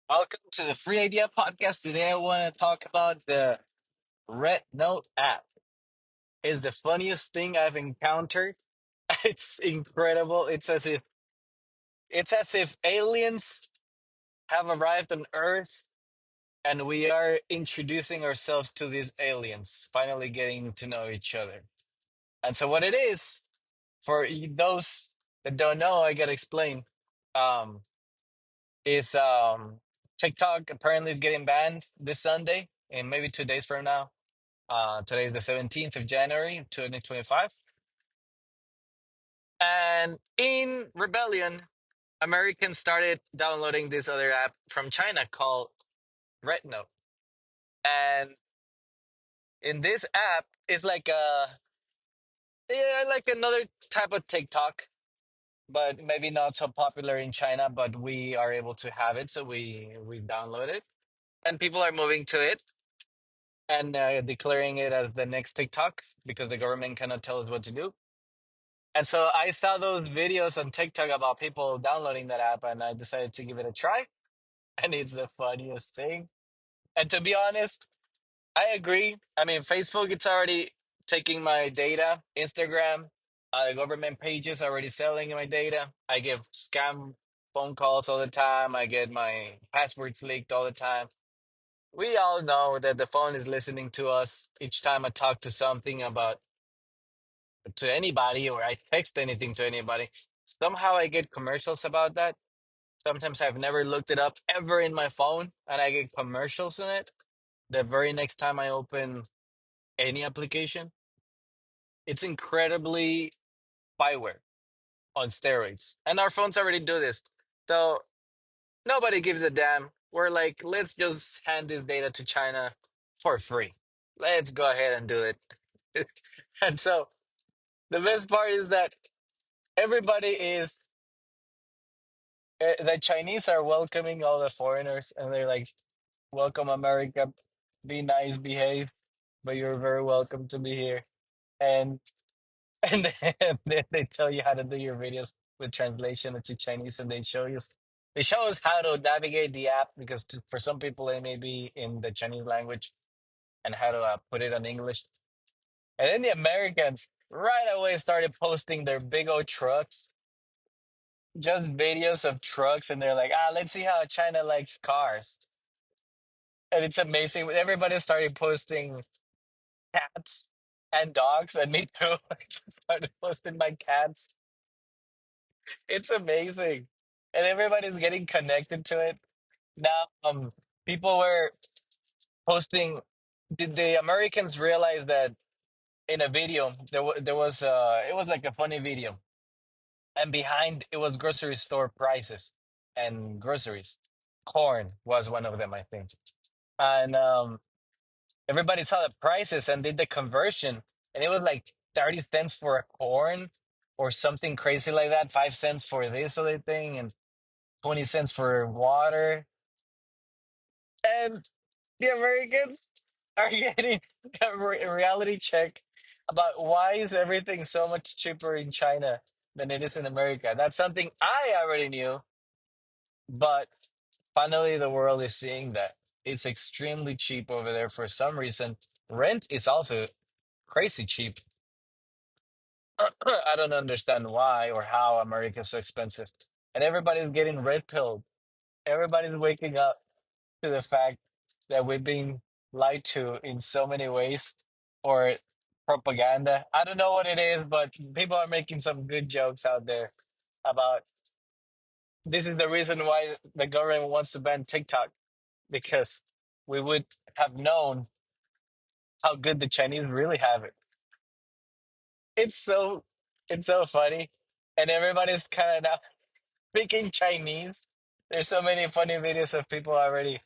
Welcome to the Free Idea Podcast. Today I want to talk about the Red Note app. It's the funniest thing I've encountered. It's incredible. It's as if aliens have arrived on Earth and we are introducing ourselves to these aliens, finally getting to know each other. And so what it is, for those that don't know, I gotta explain. Um, is TikTok apparently is getting banned this Sunday and maybe 2 days from now. Today is the 17th of January, 2025. And in rebellion, Americans started downloading this other app from China called Retno. And in this app, it's like another type of TikTok, but maybe not so popular in China, but we are able to have it, so we download it. And people are moving to it and declaring it as the next TikTok because the government cannot tell us what to do. And so I saw those videos on TikTok about people downloading that app, and I decided to give it a try. And it's the funniest thing. And to be honest, I agree. I mean, Facebook, it's already taking my data. Instagram, government pages already selling my data. I get scam phone calls all the time. I get my passwords leaked all the time. We all know that the phone is listening to us each time I talk to something about to anybody or I text anything to anybody. Somehow I get commercials about that. Sometimes I've never looked it up ever in my phone and I get commercials in it. The very next time I open any application, it's incredibly spyware on steroids. And our phones already do this. So nobody gives a damn. We're like, let's just hand this data to China for free. Let's go ahead and do it. And so the best part is that everybody is the Chinese are welcoming all the foreigners, and they're like, "Welcome, America. Be nice, behave, but you're very welcome to be here." And and then they tell you how to do your videos with translation into Chinese, and they show us how to navigate the app because for some people it may be in the Chinese language and how to put it on English. And then the Americans right away started posting their big old trucks, just videos of trucks, and they're like, let's see how China likes cars. And it's amazing. Everybody started posting cats and dogs, and me too. I just started posting my cats. It's amazing. And everybody's getting connected to it. Now, people were posting, did the Americans realize that in a video, it was like a funny video, and behind it was grocery store prices and groceries. Corn was one of them, I think. And everybody saw the prices and did the conversion, and it was like 30 cents for a corn or something crazy like that, 5 cents for this other thing, and 20 cents for water. And the Americans are getting a reality check about why is everything so much cheaper in China than it is in America. That's something I already knew, but finally the world is seeing that it's extremely cheap over there for some reason. Rent is also crazy cheap. I don't understand why or how America is so expensive. And everybody's getting red pilled. Everybody's waking up to the fact that we've been lied to in so many ways or propaganda. I don't know what it is, but people are making some good jokes out there about this is the reason why the government wants to ban TikTok because we would have known how good the Chinese really have it. It's so it's so funny. And everybody's kind of now speaking Chinese. There's so many funny videos of people already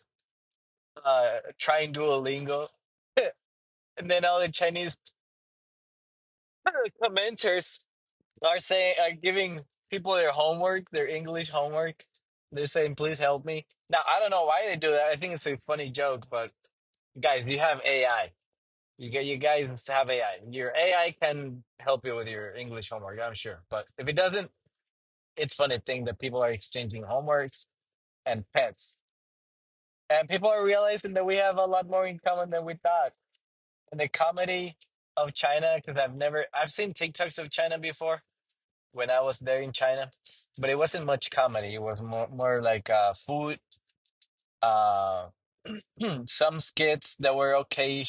trying Duolingo. And then all the Chinese commenters are giving people their homework, their English homework. They're saying, "Please help me." Now I don't know why they do that. I think it's a funny joke, but guys, you have AI. You guys have AI. Your AI can help you with your English homework, I'm sure. But if it doesn't, it's funny thing that people are exchanging homeworks and pets. And people are realizing that we have a lot more in common than we thought. And the comedy of China, because I've seen TikToks of China before when I was there in China, but it wasn't much comedy. It was more like food, uh, some skits that were okay,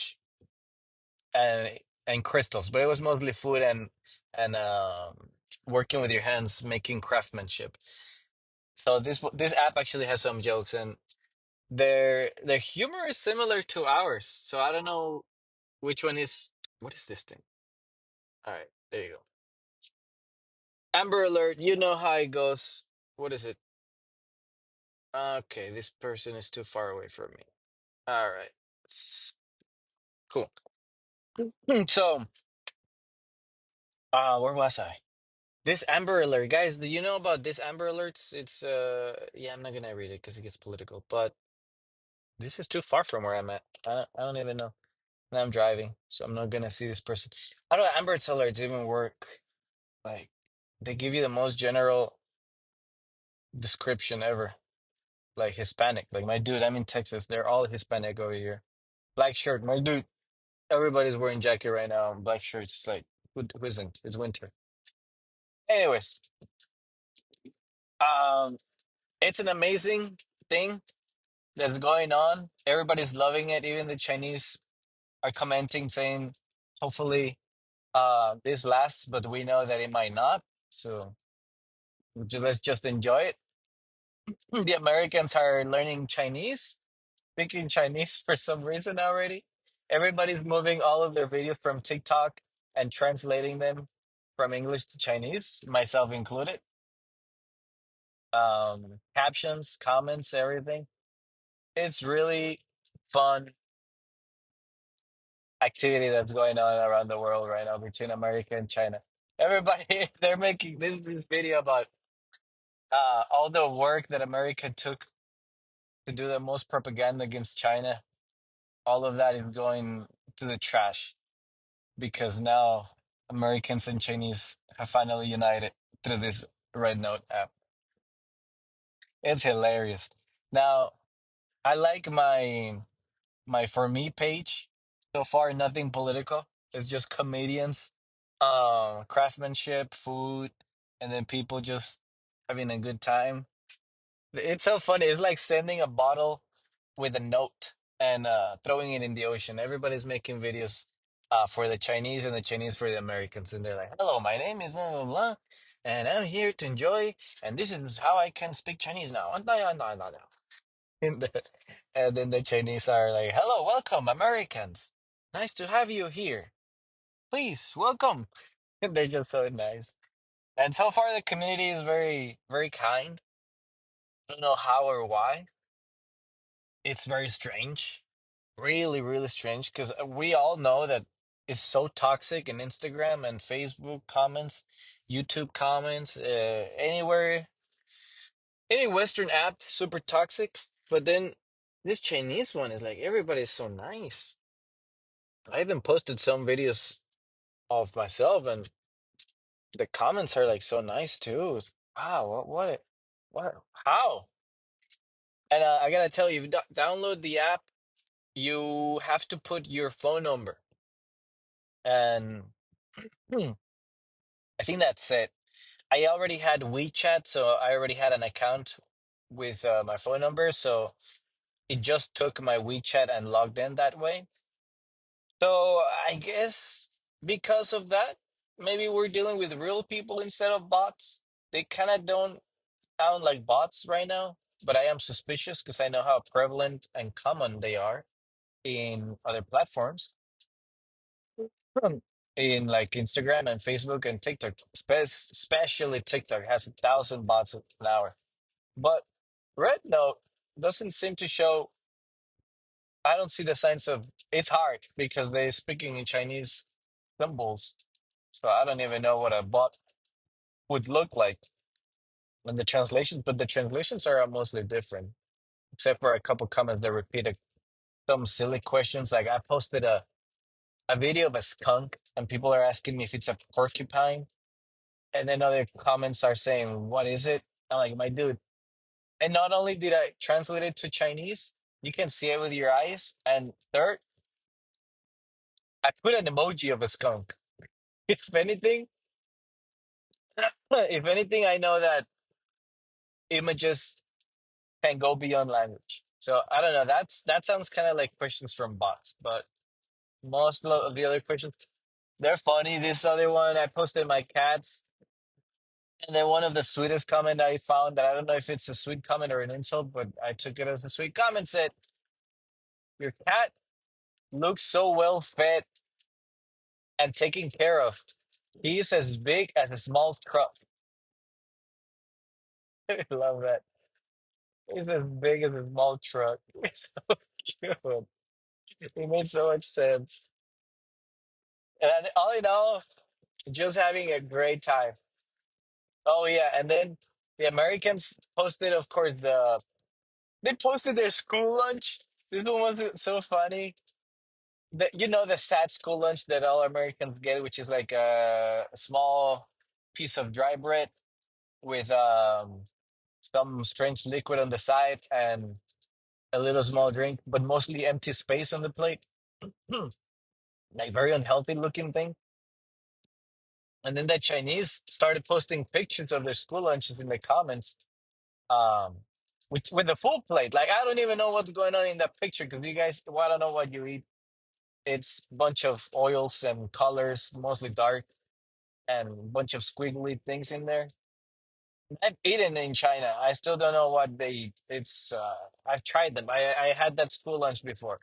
and crystals, but it was mostly food and working with your hands, making craftsmanship. So this app actually has some jokes, and their humor is similar to ours. So I don't know which one is what is this thing? All right, there you go. Amber alert, you know how it goes. What is it? Okay, this person is too far away from me. All right. Cool. So, where was I? This Amber Alert, guys. Do you know about this Amber Alerts? It's yeah, I'm not gonna read it because it gets political. But this is too far from where I'm at. I don't even know. And I'm driving, so I'm not gonna see this person. How do Amber Alerts even work? Like, they give you the most general description ever. Like Hispanic. Like my dude, I'm in Texas. They're all Hispanic over here. Black shirt, my dude. Everybody's wearing jacket right now. Black shirts. Like who isn't? It's winter. Anyways, um, it's an amazing thing that's going on. Everybody's loving it. Even the Chinese are commenting saying, hopefully, this lasts, but we know that it might not. So let's just enjoy it. The Americans are learning Chinese, speaking Chinese for some reason already. Everybody's moving all of their videos from TikTok and translating them from English to Chinese, myself included. Captions, comments, everything. It's really fun activity that's going on around the world right now between America and China. Everybody, they're making this video about all the work that America took to do the most propaganda against China. All of that is going to the trash because now Americans and Chinese have finally united through this Red Note app. It's hilarious. Now, I like my For Me page. So far, nothing political. It's just comedians, craftsmanship, food, and then people just having a good time. It's so funny. It's like sending a bottle with a note and throwing it in the ocean. Everybody's making videos for the Chinese and the Chinese for the Americans. And they're like, hello, my name is blah, blah, blah, and I'm here to enjoy, and this is how I can speak Chinese now. And, and then the Chinese are like, hello, welcome, Americans. Nice to have you here. Please, welcome. And they're just so nice. And so far, the community is very, very kind. I don't know how or why. It's very strange. Really, really strange because we all know that it's so toxic in Instagram and Facebook comments, YouTube comments, anywhere, any Western app, super toxic. But then this Chinese one is like everybody's so nice. I even posted some videos of myself, and the comments are like so nice too. Wow, how? And I gotta tell you, if you download the app, you have to put your phone number, and hmm, I think that's it. I already had WeChat, so I already had an account with my phone number, so it just took my WeChat and logged in that way. So I guess because of that, maybe we're dealing with real people instead of bots. They kind of don't sound like bots right now, but I am suspicious because I know how prevalent and common they are in other platforms, in like Instagram and Facebook and TikTok. Especially TikTok has 1,000 bots an hour. But Red Note doesn't seem to show. I don't see the signs of. It's hard because they're speaking in Chinese symbols, so I don't even know what a bot would look like in the translations. But the translations are mostly different, except for a couple comments that repeated some silly questions. Like I posted a video of a skunk, and people are asking me if it's a porcupine, and then other comments are saying, "What is it?" I'm like, "My dude." And not only did I translate it to Chinese, You can see it with your eyes. And third, I put an emoji of a skunk. If anything, if anything, I know that images can go beyond language. So I don't know. That sounds kind of like questions from bots, but of the other questions, they're funny. This other one, I posted my cats, and then one of the sweetest comment I found, that I don't know if it's a sweet comment or an insult, but I took it as a sweet comment, said, "Your cat looks so well fed and taken care of. He is as big as a small truck." I love that. He's as big as a small truck. It's so cute. It made so much sense. And all in all, just having a great time. Oh yeah, and then the Americans posted, of course, they posted their school lunch. This one was so funny. The sad school lunch that all Americans get, which is like a small piece of dry bread with some strange liquid on the side and a little small drink, but mostly empty space on the plate. Like very unhealthy looking thing. And then the Chinese started posting pictures of their school lunches in the comments, um, with the full plate. Like I don't even know what's going on in that picture because you guys, well, I don't know what you eat. It's a bunch of oils and colors, mostly dark, and a bunch of squiggly things in there. I've eaten in China. I still don't know what they eat. I've tried them. I had that school lunch before.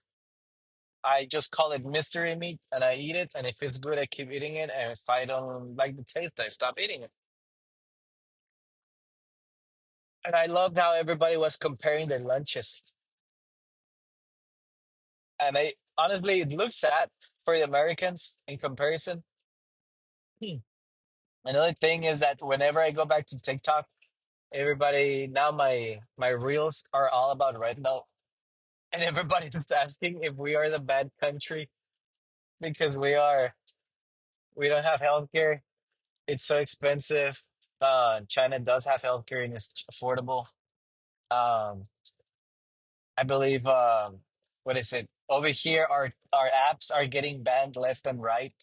I just call it mystery meat and I eat it. And if it's good, I keep eating it. And if I don't like the taste, I stop eating it. And I loved how everybody was comparing their lunches. And honestly, it looks sad for the Americans in comparison. Hmm. Another thing is that whenever I go back to TikTok, everybody now my reels are all about red note. And everybody's asking if we are the bad country because we don't have healthcare. It's so expensive. China does have healthcare and it's affordable. Um, I believe what is it? Over here our apps are getting banned left and right.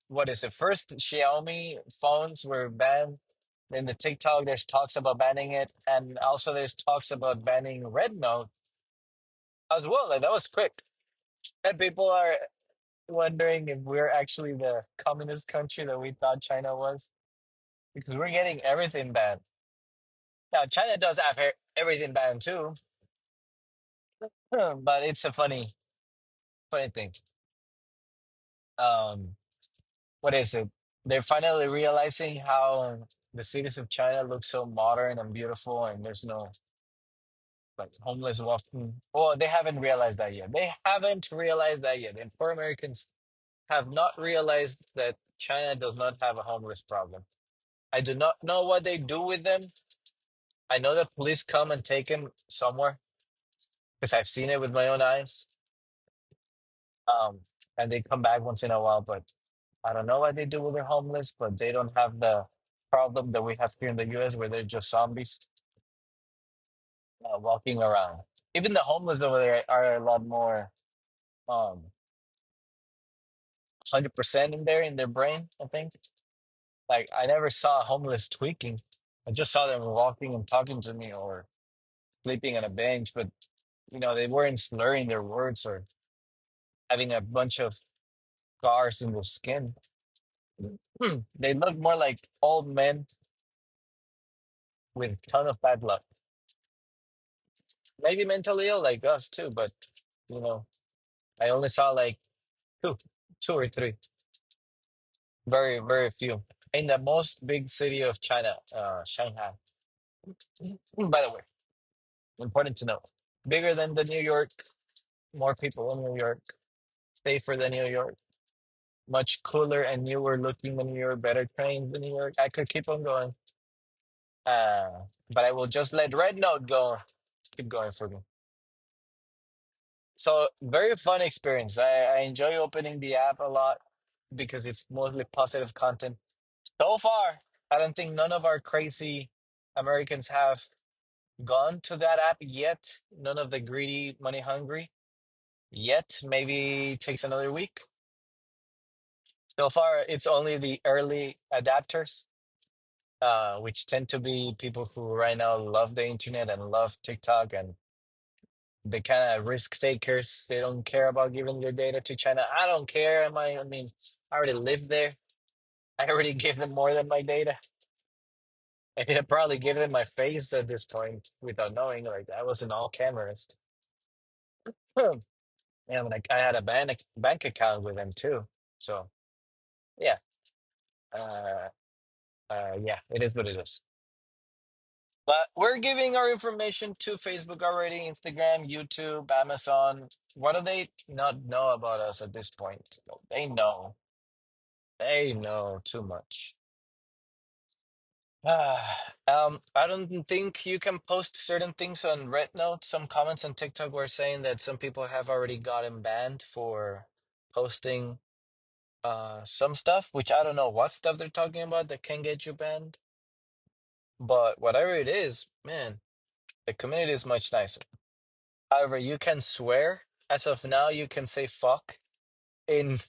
What is it? First Xiaomi phones were banned. Then the TikTok, there's talks about banning it, and also there's talks about banning Red Note as well. Like that was quick. And people are wondering if we're actually the communist country that we thought China was, because we're getting everything banned. Now, China does have everything banned too, but it's a funny thing. Um, what is it? They're finally realizing how the cities of China look so modern and beautiful, and there's no like homeless walking. Well, they haven't realized that yet. They haven't realized that yet. And poor Americans have not realized that China does not have a homeless problem. I do not know what they do with them. I know that police come and take them somewhere because I've seen it with my own eyes. Um, and they come back once in a while, but I don't know what they do with their homeless, but they don't have the problem that we have here in the US where they're just zombies walking around. Even the homeless over there are a lot more 100% in there in their brain, I think. Like I never saw a homeless tweaking. I just saw them walking and talking to me or sleeping on a bench, but they weren't slurring their words or having a bunch of scars in their skin. They look more like old men with a ton of bad luck. Maybe mentally ill like us too, but you know, I only saw like two, two or three, very, very few. In the most big city of China, Shanghai. By the way, important to know. Bigger than the New York, more people in New York, safer than New York, much cooler and newer looking than New York, better trains than New York. I could keep on going. But I will just let Red Note go. Keep going for me. So very fun experience. I enjoy opening the app a lot because it's mostly positive content. So far, I don't think none of our crazy Americans have gone to that app yet. None of the greedy, money hungry yet. Maybe it takes another week. So far, it's only the early adapters, which tend to be people who right now love the internet and love TikTok, and the kind of risk takers. They don't care about giving their data to China. I don't care. I mean, I already live there. I already gave them more than my data. I probably gave them my face at this point without knowing. Like I was in all cameras. Hmm. Yeah, like I had a bank account with them too. So yeah, uh, yeah, it is what it is. But we're giving our information to Facebook already, Instagram, YouTube, Amazon. What do they not know about us at this point? No, they know. They know too much. I don't think you can post certain things on Red Note. Some comments on TikTok were saying that some people have already gotten banned for posting some stuff, which I don't know what stuff they're talking about that can get you banned. But whatever it is, man, the community is much nicer. However, you can swear. As of now, you can say fuck in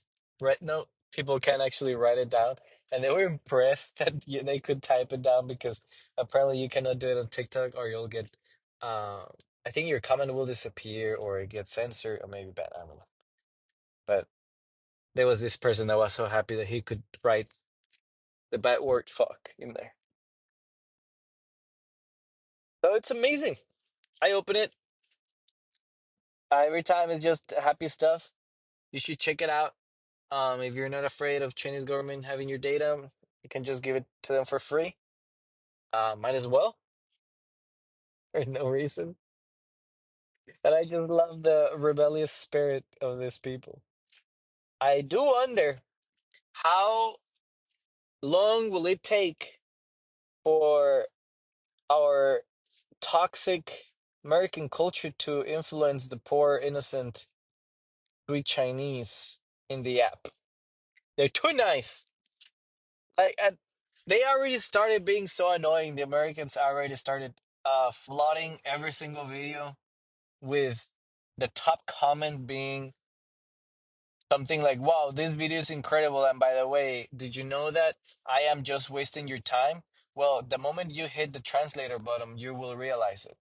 Red Note. People can actually write it down. And they were impressed that they could type it down because apparently you cannot do it on TikTok or you'll get, uh, I think your comment will disappear or it gets censored or maybe bad. I don't know. But there was this person that was so happy that he could write the bad word fuck in there. So it's amazing. I open it. Every time it's just happy stuff. You should check it out. If you're not afraid of Chinese government having your data, you can just give it to them for free. Might as well, for no reason. And I just love the rebellious spirit of these people. I do wonder how long will it take for our toxic American culture to influence the poor, innocent, sweet Chinese in the app. They're too nice. Like, they already started being so annoying. The Americans already started flooding every single video with the top comment being something like, "Wow, this video is incredible." And by the way, did you know that I am just wasting your time? Well, the moment you hit the translator button, you will realize it.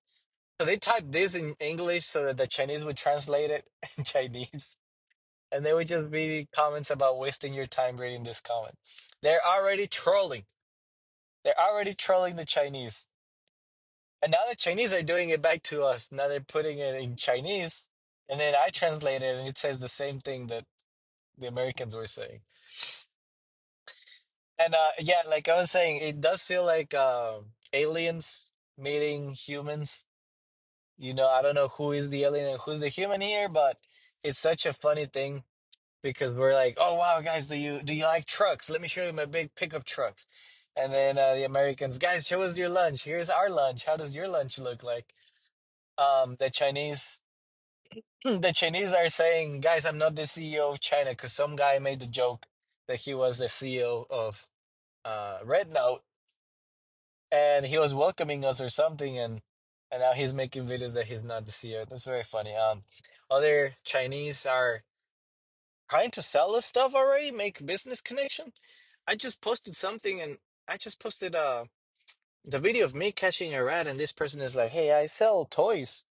So they typed this in English so that the Chinese would translate it in Chinese. And there would just be comments about wasting your time reading this comment. They're already trolling. They're already trolling the Chinese. And now the Chinese are doing it back to us. Now they're putting it in Chinese. And then I translate it and it says the same thing that the Americans were saying. And yeah, like I was saying, it does feel like aliens meeting humans. I don't know who is the alien and who's the human here, but it's such a funny thing because we're like, "Oh wow, guys, do you like trucks? Let me show you my big pickup trucks." And then the Americans, "Guys, show us your lunch. Here's our lunch. How does your lunch look like?" The Chinese, the Chinese are saying, "Guys, I'm not the CEO of China," because some guy made the joke that he was the CEO of Red Note, and he was welcoming us or something, and now he's making videos that he's not the CEO. That's very funny. Other Chinese are trying to sell us stuff already, make business connection. I just posted something, and I just posted the video of me catching a rat, and this person is like, "Hey, I sell toys.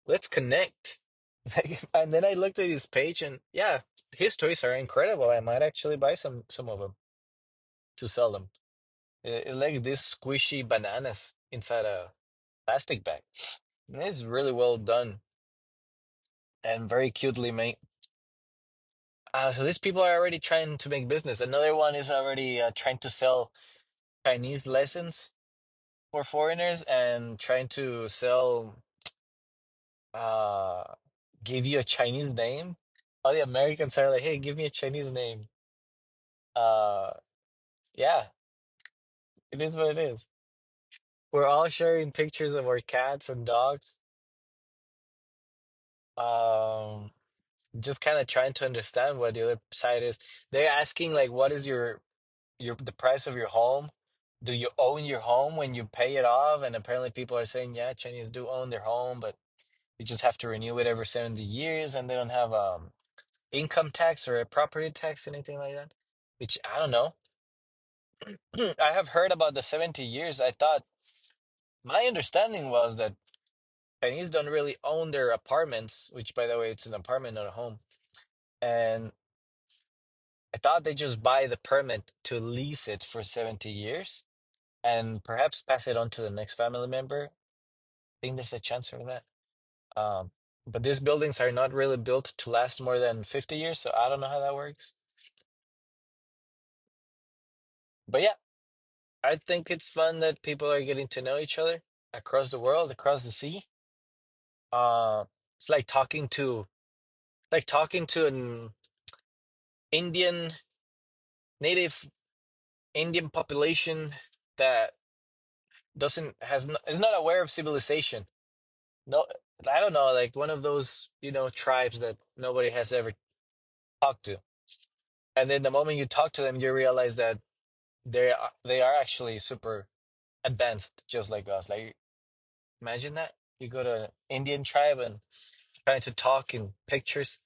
Let's connect." It's like, and then I looked at his page, and yeah, his toys are incredible. I might actually buy some of them to sell them. Like this squishy bananas inside a plastic bag. It's really well done and very cutely made. So these people are already trying to make business. Another one is already trying to sell Chinese lessons for foreigners and trying to sell, uh, give you a Chinese name. All the Americans are like, "Hey, give me a Chinese name." Uh, yeah, it is what it is. We're all sharing pictures of our cats and dogs. Um, just kind of trying to understand what the other side is. They're asking like, "What is your the price of your home?" do you own your home when you pay it off? And apparently people are saying, yeah, Chinese do own their home, but you just have to renew it every 70 years and they don't have income tax or a property tax, anything like that. Which I don't know. I have heard about the 70 years. I thought my understanding was that Chinese don't really own their apartments, which by the way, it's an apartment, not a home. And I thought they just buy the permit to lease it for 70 years and perhaps pass it on to the next family member. I think there's a chance for that. Um, but these buildings are not really built to last more than 50 years, so I don't know how that works. But yeah, I think it's fun that people are getting to know each other across the world, across the sea. Uh, it's like talking to an Indian native Indian population that doesn't has no, is not aware of civilization. No, I don't know, like one of those, tribes that nobody has ever talked to. And then the moment you talk to them, you realize that they are actually super advanced, just like us. Like imagine that you go to an Indian tribe and trying to talk in pictures,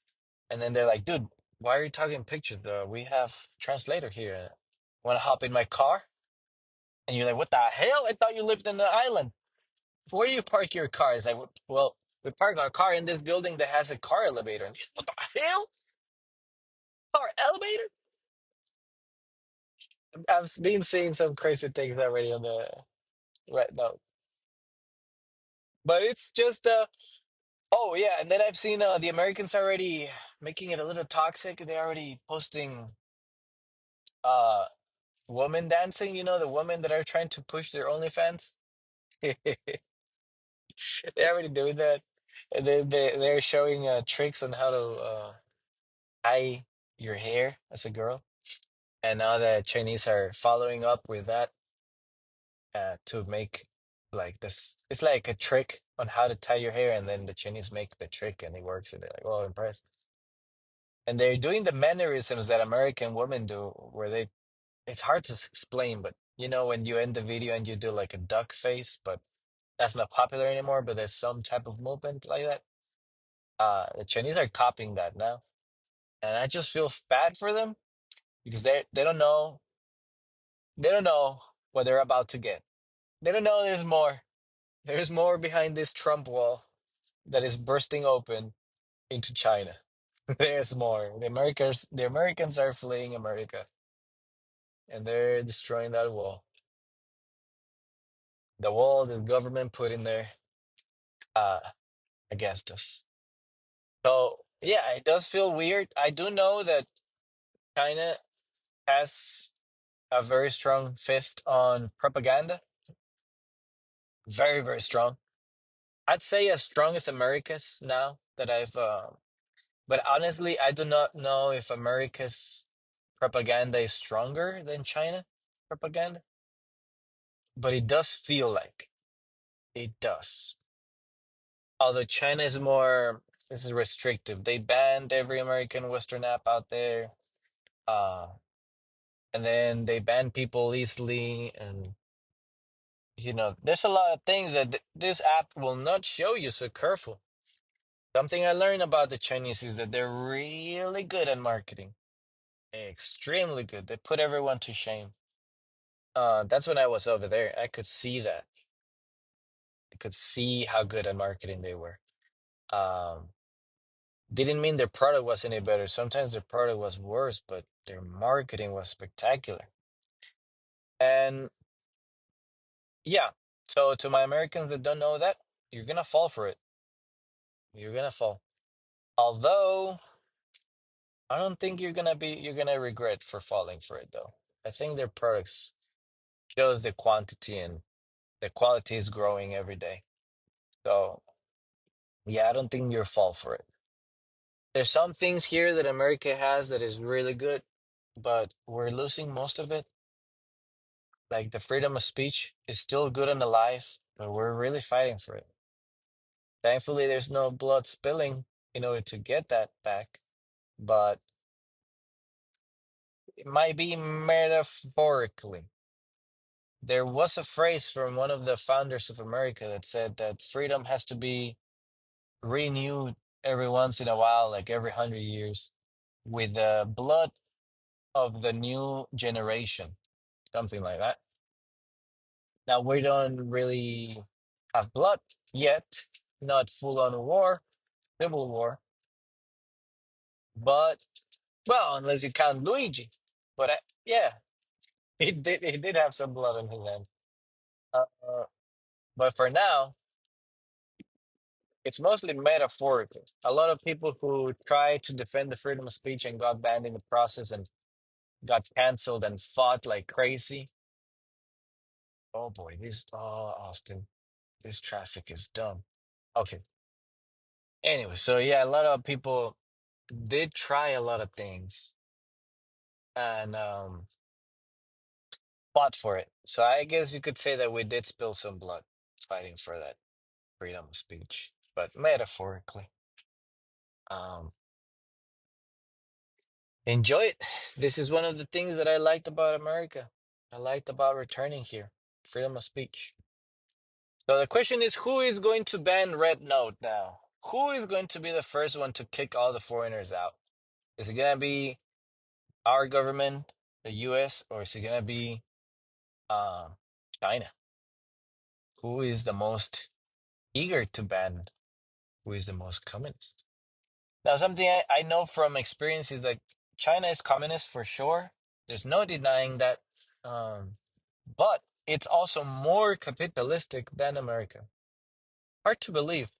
and then they're like, "Dude, why are you talking in pictures? We have translator here. Want to hop in my car?" And you're like, "What the hell? I thought you lived in the island. Where do you park your car?" It's like, "Well, we park our car in this building that has a car elevator." And what the hell? Car elevator? I've been seeing some crazy things already on the right now, but it's just oh yeah, and then I've seen the Americans already making it a little toxic. They're already posting uh women dancing, the women that are trying to push their OnlyFans. They're already doing that. And then they're showing tricks on how to tie your hair as a girl. And now the Chinese are following up with that to make like this. It's like a trick on how to tie your hair, and then the Chinese make the trick and it works, and they're like, "Oh, impressed." And they're doing the mannerisms that American women do, where it's hard to explain, but when you end the video and you do like a duck face, but that's not popular anymore, but there's some type of movement like that. The Chinese are copying that now. And I just feel bad for them because they don't know what they're about to get. They don't know there's more. There's more behind this Trump wall that is bursting open into China. There's more. The Americans are fleeing America and they're destroying that wall. The wall the government put in there uh against us. So yeah, it does feel weird. I do know that China has a very strong fist on propaganda. Very, very strong. I'd say as strong as America's now that but honestly, I do not know if America's propaganda is stronger than China propaganda, but it does feel like it does. Although China is more, this is restrictive. They banned every American Western app out there. Uh, and then they ban people easily, and there's a lot of things that this app will not show you, so careful. Something I learned about the Chinese is that they're really good at marketing, extremely good. They put everyone to shame. That's when I was over there, I could see that. I could see how good at marketing they were. um didn't mean their product was any better. Sometimes their product was worse, but their marketing was spectacular. And yeah, so to my Americans that don't know that, you're gonna fall for it. You're gonna fall. Although I don't think you're gonna regret for falling for it though. I think their products shows the quantity and the quality is growing every day. So yeah, I don't think you'll fall for it. There's some things here that America has that is really good, but we're losing most of it. Like the freedom of speech is still good and alive, but we're really fighting for it. Thankfully, there's no blood spilling in order to get that back, but it might be metaphorically. There was a phrase from one of the founders of America that said that freedom has to be renewed every once in a while, like every 100 years, with the blood of the new generation, something like that. Now, we don't really have blood yet, not full on war, civil war, but well, unless you count Luigi. But yeah, he did have some blood on his hand. Uh, but for now, it's mostly metaphorical. A lot of people who try to defend the freedom of speech and got banned in the process and got canceled and fought like crazy. Oh boy, Austin, this traffic is dumb. Okay. Anyway, so yeah, a lot of people did try a lot of things and fought for it. So I guess you could say that we did spill some blood fighting for that freedom of speech, but metaphorically. Um, Enjoy it. This is one of the things that I liked about America. I liked about returning here. Freedom of speech. So the question is, who is going to ban Red Note now? Who is going to be the first one to kick all the foreigners out? Is it gonna be our government, the US, or is it gonna be uh, China? Who is the most eager to ban? Who is the most communist? Now, something I know from experience is that China is communist for sure. There's no denying that. Um, but it's also more capitalistic than America. Hard to believe,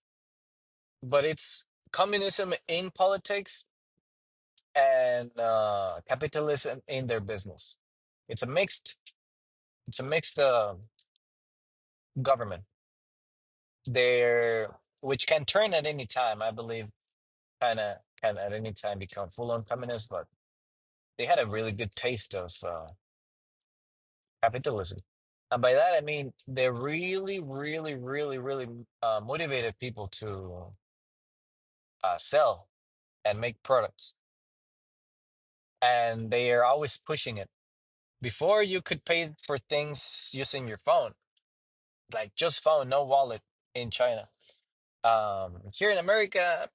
but it's communism in politics and capitalism in their business. It's a mixed. It's a mixed government. There, which can turn at any time. I believe, kind of can at any time become full on communist, but they had a really good taste of capitalism. And by that, I mean they really, really, really, really motivated people to sell and make products. And they are always pushing it. Before, you could pay for things using your phone, like just phone, no wallet in China. Here in America,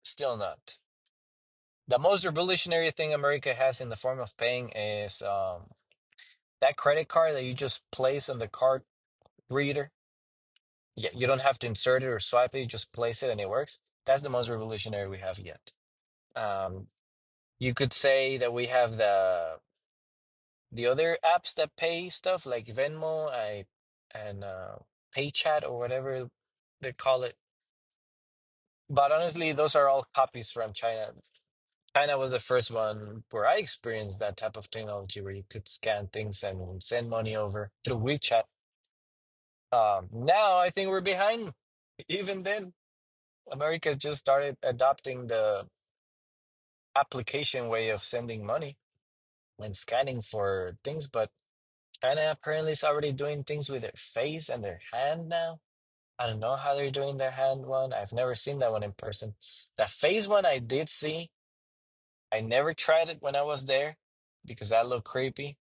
still not. The most revolutionary thing America has in the form of paying is that credit card that you just place on the card reader. Yeah, you don't have to insert it or swipe it, you just place it and it works. That's the most revolutionary we have yet. Um, you could say that we have the other apps that pay stuff like Venmo, and PayChat or whatever they call it. But honestly, those are all copies from China. China was the first one where I experienced that type of technology where you could scan things and send money over through WeChat. Now I think we're behind. Even then, America just started adopting the application way of sending money and scanning for things, but China apparently is already doing things with their face and their hand now. I don't know how they're doing their hand one. I've never seen that one in person. The face one I did see. I never tried it when I was there because that looked creepy.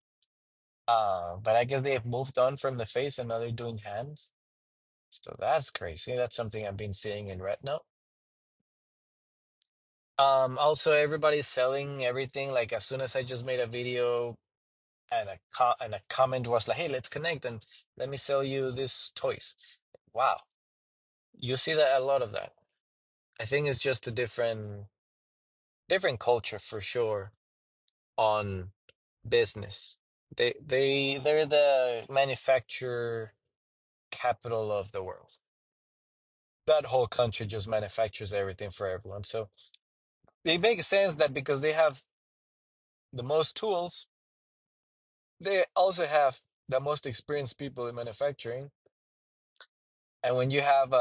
But I guess they've moved on from the face and now they're doing hands. So that's crazy. That's something I've been seeing in Retina. Also everybody's selling everything. Like as soon as I just made a video and a comment was like, "Hey, let's connect and let me sell you these toys." Wow, you see that a lot of that. I think it's just a different culture for sure on business. They're the manufacturer capital of the world. That whole country just manufactures everything for everyone. So it makes sense that because they have the most tools, they also have the most experienced people in manufacturing. And when you have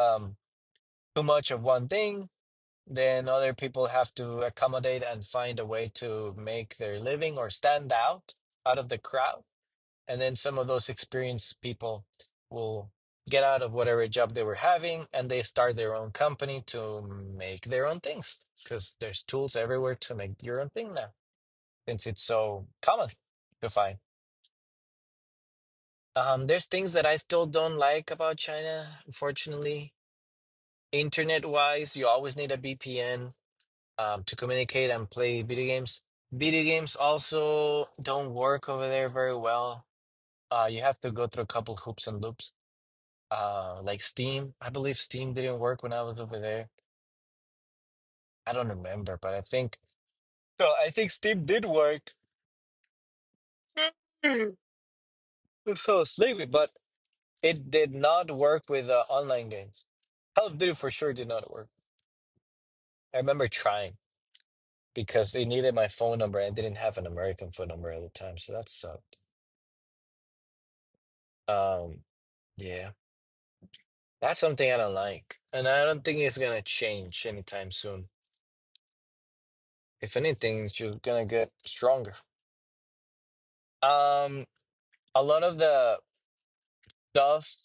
too much of one thing, then other people have to accommodate and find a way to make their living or stand out of the crowd. And then some of those experienced people will get out of whatever job they were having and they start their own company to make their own things because there's tools everywhere to make your own thing now since it's so common to find. There's things that I still don't like about China, unfortunately. Internet wise, you always need a VPN to communicate and play video games. Video games also don't work over there very well. You have to go through a couple hoops and loops. Like Steam, I believe Steam didn't work when I was over there. I don't remember, but I think no, I think Steam did work. So sleepy, but it did not work with online games. Call of Duty for sure did not work. I remember trying because they needed my phone number and I didn't have an American phone number at the time, so that sucked. Um, yeah, that's something I don't like, and I don't think it's gonna change anytime soon. If anything, it's just gonna get stronger. Um, a lot of the stuff,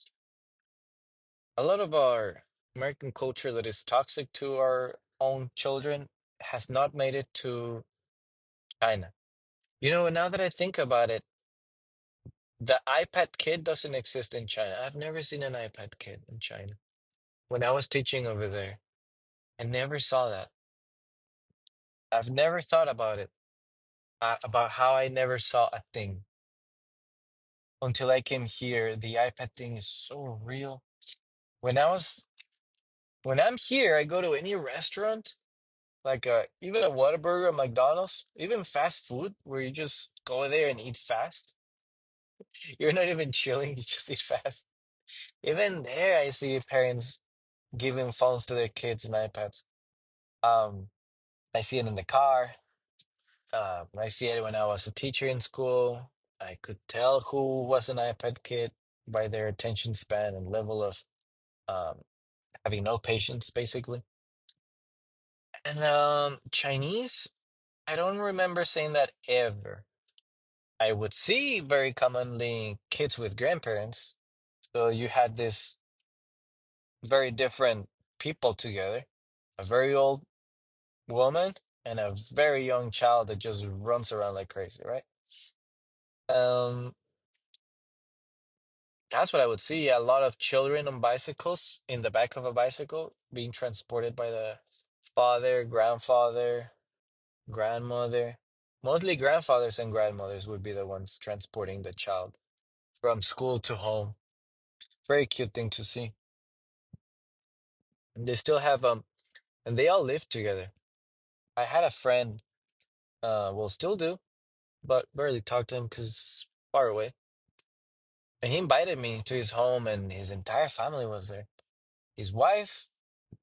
a lot of our American culture that is toxic to our own children has not made it to China. You know, now that I think about it, the iPad kid doesn't exist in China. I've never seen an iPad kid in China. When I was teaching over there, I never saw that. I've never thought about it, about how I never saw a thing until I came here. The iPad thing is so real. When I was, when I'm here, I go to any restaurant, like even a Whataburger, McDonald's, even fast food, where you just go there and eat fast. You're not even chilling, you just eat fast. Even there, I see parents giving phones to their kids and iPads. Um, I see it in the car. I see it when I was a teacher in school. I could tell who was an iPad kid by their attention span and level of um, having no patience, basically. And Chinese, I don't remember saying that ever. I would see very commonly kids with grandparents. So you had this very different people together, a very old woman and a very young child that just runs around like crazy, right? Um, that's what I would see. A lot of children on bicycles in the back of a bicycle being transported by the father, grandfather, grandmother. Mostly grandfathers and grandmothers would be the ones transporting the child from school to home. Very cute thing to see. And they still have and they all live together. I had a friend, well, still do, but barely talk to him because it's far away. And he invited me to his home, and his entire family was there. His wife,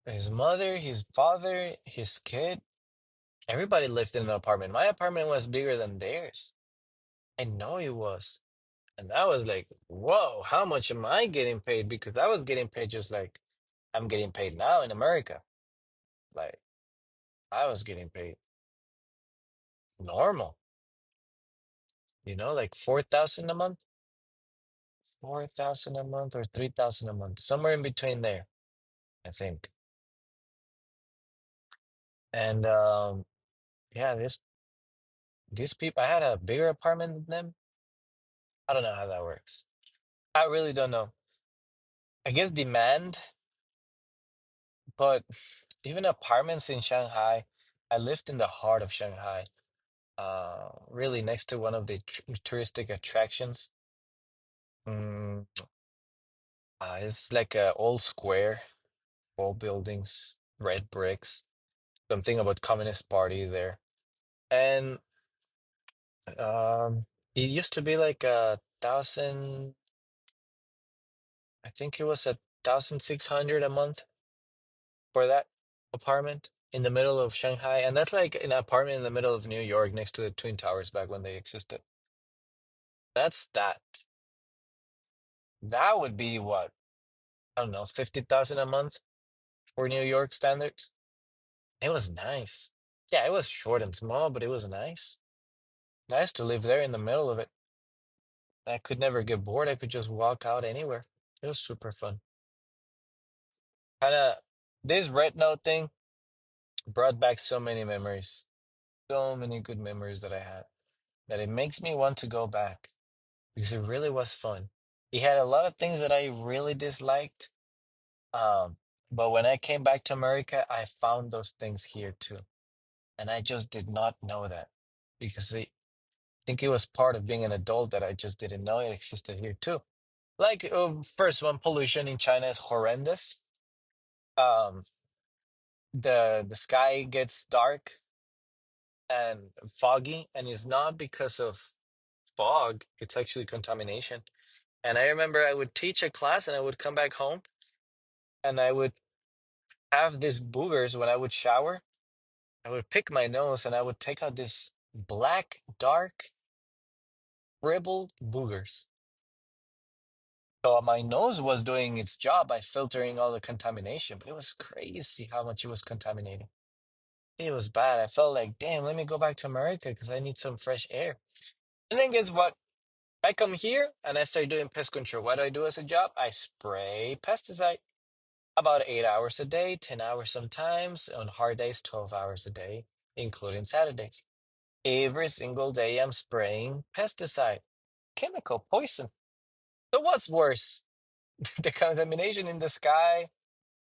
his mother, his father, his kid. Everybody lived in an apartment. My apartment was bigger than theirs. I know it was. And I was like, whoa, how much am I getting paid? Because I was getting paid just like I'm getting paid now in America. Like I was getting paid normal, like 4,000 a month, 4,000 a month or 3,000 a month, somewhere in between there, I think. And yeah, these people, I had a bigger apartment than them. I don't know how that works. I really don't know. I guess demand, but even apartments in Shanghai, I lived in the heart of Shanghai, really next to one of the touristic attractions. Mm, it's like a old square, old buildings, red bricks, something about Communist Party there. And it used to be like a thousand, I think it was 1,600 a month for that apartment in the middle of Shanghai. And that's like an apartment in the middle of New York next to the Twin Towers back when they existed. That's that. That would be what? I don't know, 50,000 a month for New York standards. It was nice. Yeah, it was short and small, but it was nice. Nice to live there in the middle of it. I could never get bored. I could just walk out anywhere. It was super fun. Kind of, this red note thing brought back so many memories. So many good memories that I had that it makes me want to go back because it really was fun. He had a lot of things that I really disliked. Um, but when I came back to America, I found those things here too. And I just did not know that because I think it was part of being an adult that I just didn't know it existed here too. Like, first one, pollution in China is horrendous. Um, the sky gets dark and foggy, and it's not because of fog, it's actually contamination. And I remember I would teach a class and I would come back home and I would have these boogers when I would shower. I would pick my nose and I would take out this black, dark, scribbled boogers. So my nose was doing its job by filtering all the contamination, but it was crazy how much it was contaminating. It was bad. I felt like, damn, let me go back to America because I need some fresh air. And then guess what? I come here and I start doing pest control. What do I do as a job? I spray pesticide about 8 hours a day, 10 hours sometimes. On hard days, 12 hours a day, including Saturdays. Every single day, I'm spraying pesticide, chemical poison. So what's worse? The contamination in the sky,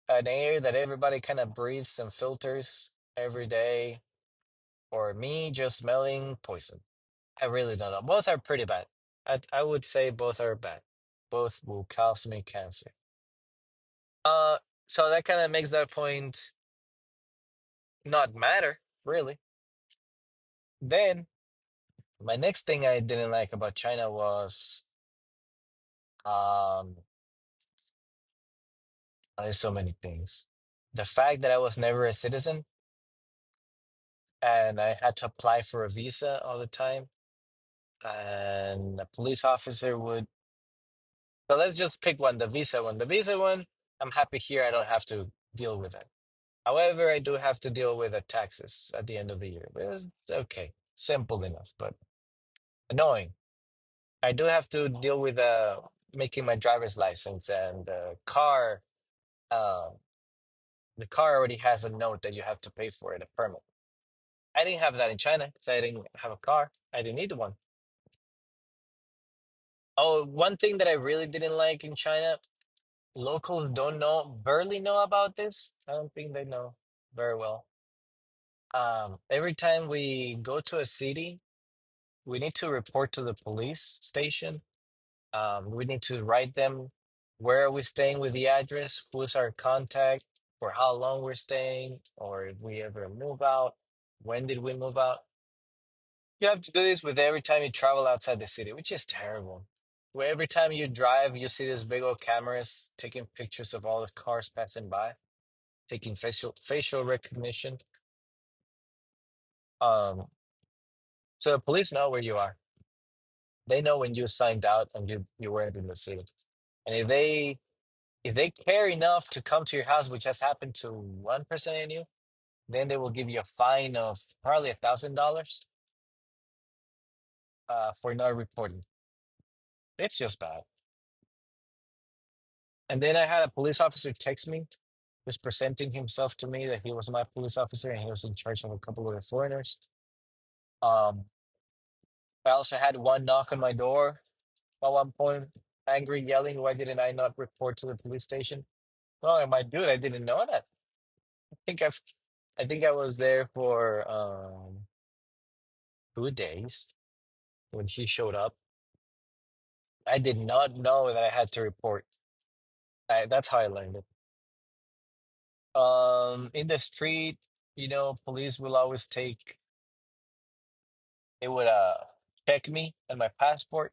an air that everybody kind of breathes and filters every day, or me just smelling poison? I really don't know. Both are pretty bad. I would say both are bad. Both will cause me cancer. Uh, so that kind of makes that point not matter, really. Then my next thing I didn't like about China was um there's so many things. The fact that I was never a citizen and I had to apply for a visa all the time, and a police officer would. So let's just pick one, the visa one. The visa one, I'm happy here. I don't have to deal with it. However, I do have to deal with the taxes at the end of the year. But it's okay, simple enough, but annoying. I do have to deal with making my driver's license and uh, the car already has a note that you have to pay for it, a permit. I didn't have that in China because I didn't have a car. I didn't need one. Oh, one thing that I really didn't like in China, locals don't know, barely know about this. I don't think they know very well. Every time we go to a city, we need to report to the police station. We need to write them where are we staying with the address, who's our contact, for how long we're staying, or if we ever move out, when did we move out. You have to do this with every time you travel outside the city, which is terrible. Where every time you drive, you see these big old cameras taking pictures of all the cars passing by, taking facial recognition. Um, so the police know where you are. They know when you signed out and you weren't in the city. And if they care enough to come to your house, which has happened to one person in you, then they will give you a fine of probably $1,000 for not reporting. It's just bad. And then I had a police officer text me, was presenting himself to me that he was my police officer and he was in charge of a couple of the foreigners. Um, I also had one knock on my door at one point, angry, yelling, "Why didn't I not report to the police station?" Oh, my dude, I didn't know that. think I've, I think I was there for 2 days when he showed up. I did not know that I had to report. That's how I learned it. In the street, police will always they would check me and my passport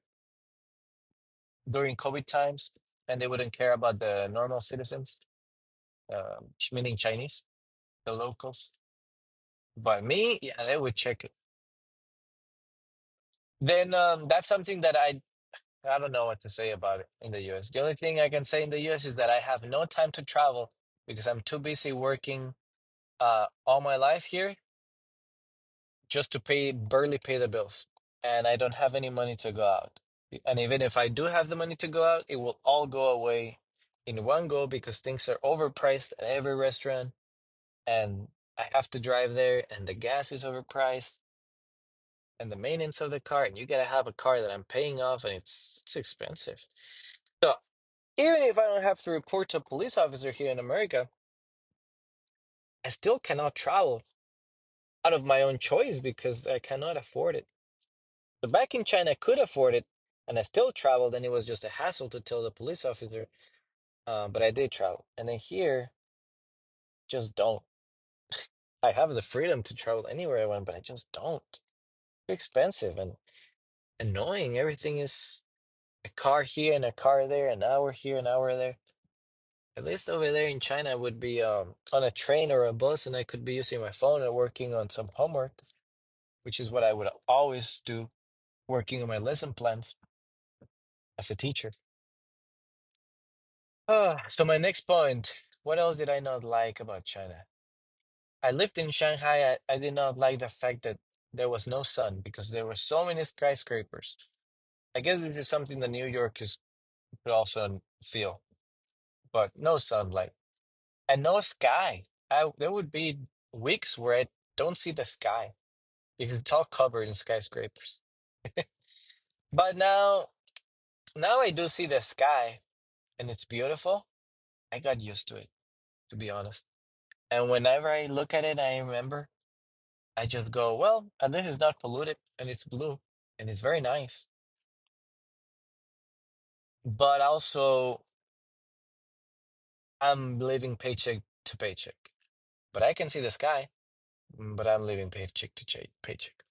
during COVID times, and they wouldn't care about the normal citizens, meaning Chinese, the locals. But me, yeah, they would check it. Then that's something that I don't know what to say about it in the US. The only thing I can say in the US is that I have no time to travel because I'm too busy working all my life here just to barely pay the bills. And I don't have any money to go out. And even if I do have the money to go out, it will all go away in one go because things are overpriced at every restaurant and I have to drive there and the gas is overpriced and the maintenance of the car and you gotta have a car that I'm paying off and it's expensive. Even if I don't have to report to a police officer here in America, I still cannot travel out of my own choice because I cannot afford it. But back in China, I could afford it, and I still traveled, and it was just a hassle to tell the police officer. But I did travel, and then here, just don't. I have the freedom to travel anywhere I want, but I just don't. Too expensive and annoying. Everything is a car here and a car there, an hour here, an hour there. At least over there in China, I would be on a train or a bus, and I could be using my phone and working on some homework, which is what I would always do, working on my lesson plans as a teacher. So my next point, what else did I not like about China? I lived in Shanghai. I did not like the fact that there was no sun because there were so many skyscrapers. I guess this is something that New York is could also feel, but no sunlight and no sky. There would be weeks where I don't see the sky because it's all covered in skyscrapers. But now I do see the sky and it's beautiful. I got used to it, to be honest. And whenever I look at it, I remember, I just go, well, at least it's not polluted and it's blue and it's very nice. But also, I'm living paycheck to paycheck. But I can see the sky, but I'm living paycheck to paycheck.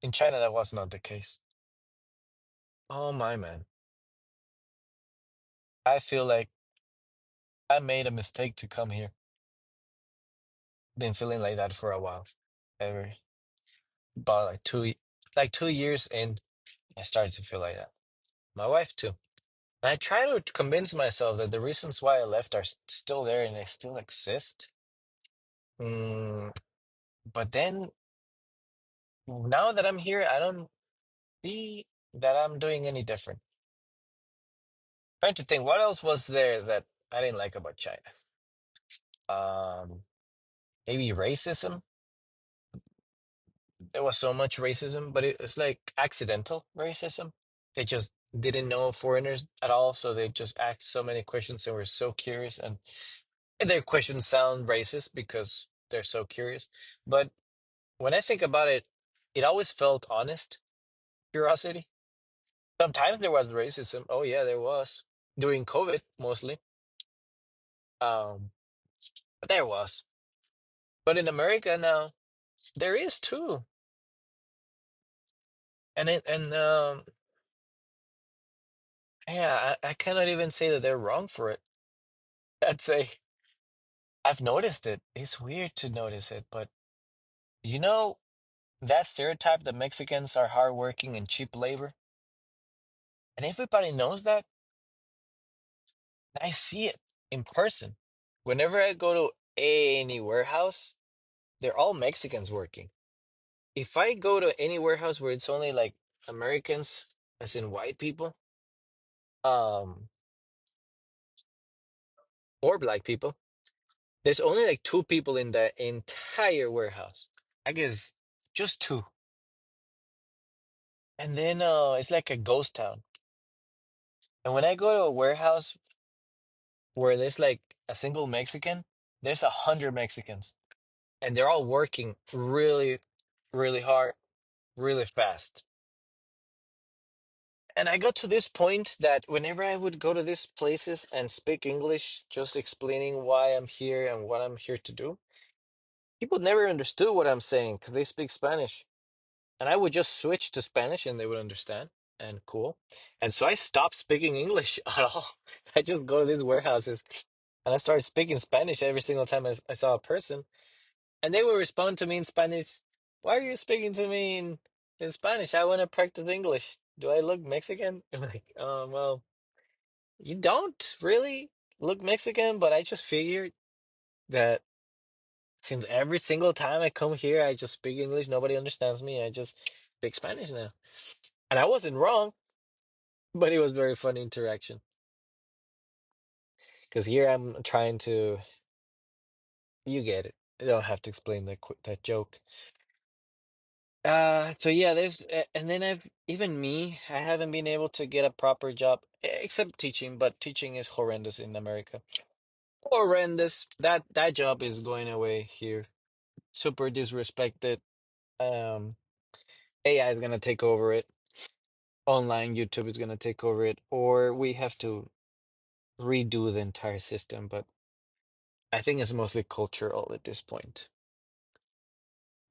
In China, that was not the case. Oh my man. I feel like I made a mistake to come here. Been feeling like that for a while. Ever about like 2 years in, I started to feel like that. My wife too. And I try to convince myself that the reasons why I left are still there and they still exist. Mm, but then now that I'm here, I don't see that I'm doing any different. Trying to think what else was there that I didn't like about China. Um, Maybe racism. There was so much racism, but it's like accidental racism. They just didn't know foreigners at all, so they just asked so many questions and were so curious, and their questions sound racist because they're so curious. But when I think about it, it always felt honest curiosity. Sometimes there was racism. Oh yeah, there was during COVID mostly. Um, but there was. But in America now, there is too, and yeah, I cannot even say that they're wrong for it. I'd say I've noticed it. It's weird to notice it, but you know that stereotype that Mexicans are hardworking and cheap labor, and everybody knows that. I see it in person. Whenever I go to any warehouse, they're all Mexicans working. If I go to any warehouse where it's only like Americans, as in white people, um, or black people, there's only like two people in the entire warehouse. I guess just two. And then it's like a ghost town. And when I go to a warehouse where there's like a single Mexican, there's 100 Mexicans. And they're all working really, really hard, really fast. And I got to this point that whenever I would go to these places and speak English, just explaining why I'm here and what I'm here to do, people never understood what I'm saying because they speak Spanish. And I would just switch to Spanish and they would understand and cool. And so I stopped speaking English at all. I just go to these warehouses and I started speaking Spanish every single time I saw a person. And they would respond to me in Spanish. Why are you speaking to me in Spanish? I want to practice English. Do I look Mexican? I'm like, well, you don't really look Mexican, but I just figured that since every single time I come here, I just speak English. Nobody understands me. I just speak Spanish now. And I wasn't wrong, but it was very funny interaction. Because here I'm trying to, you get it. I don't have to explain that joke. So yeah, and then I haven't been able to get a proper job except teaching, but teaching is horrendous in America. Horrendous. That job is going away here. Super disrespected. Um, AI is gonna take over it. Online YouTube is gonna take over it, or we have to redo the entire system. But I think it's mostly cultural at this point.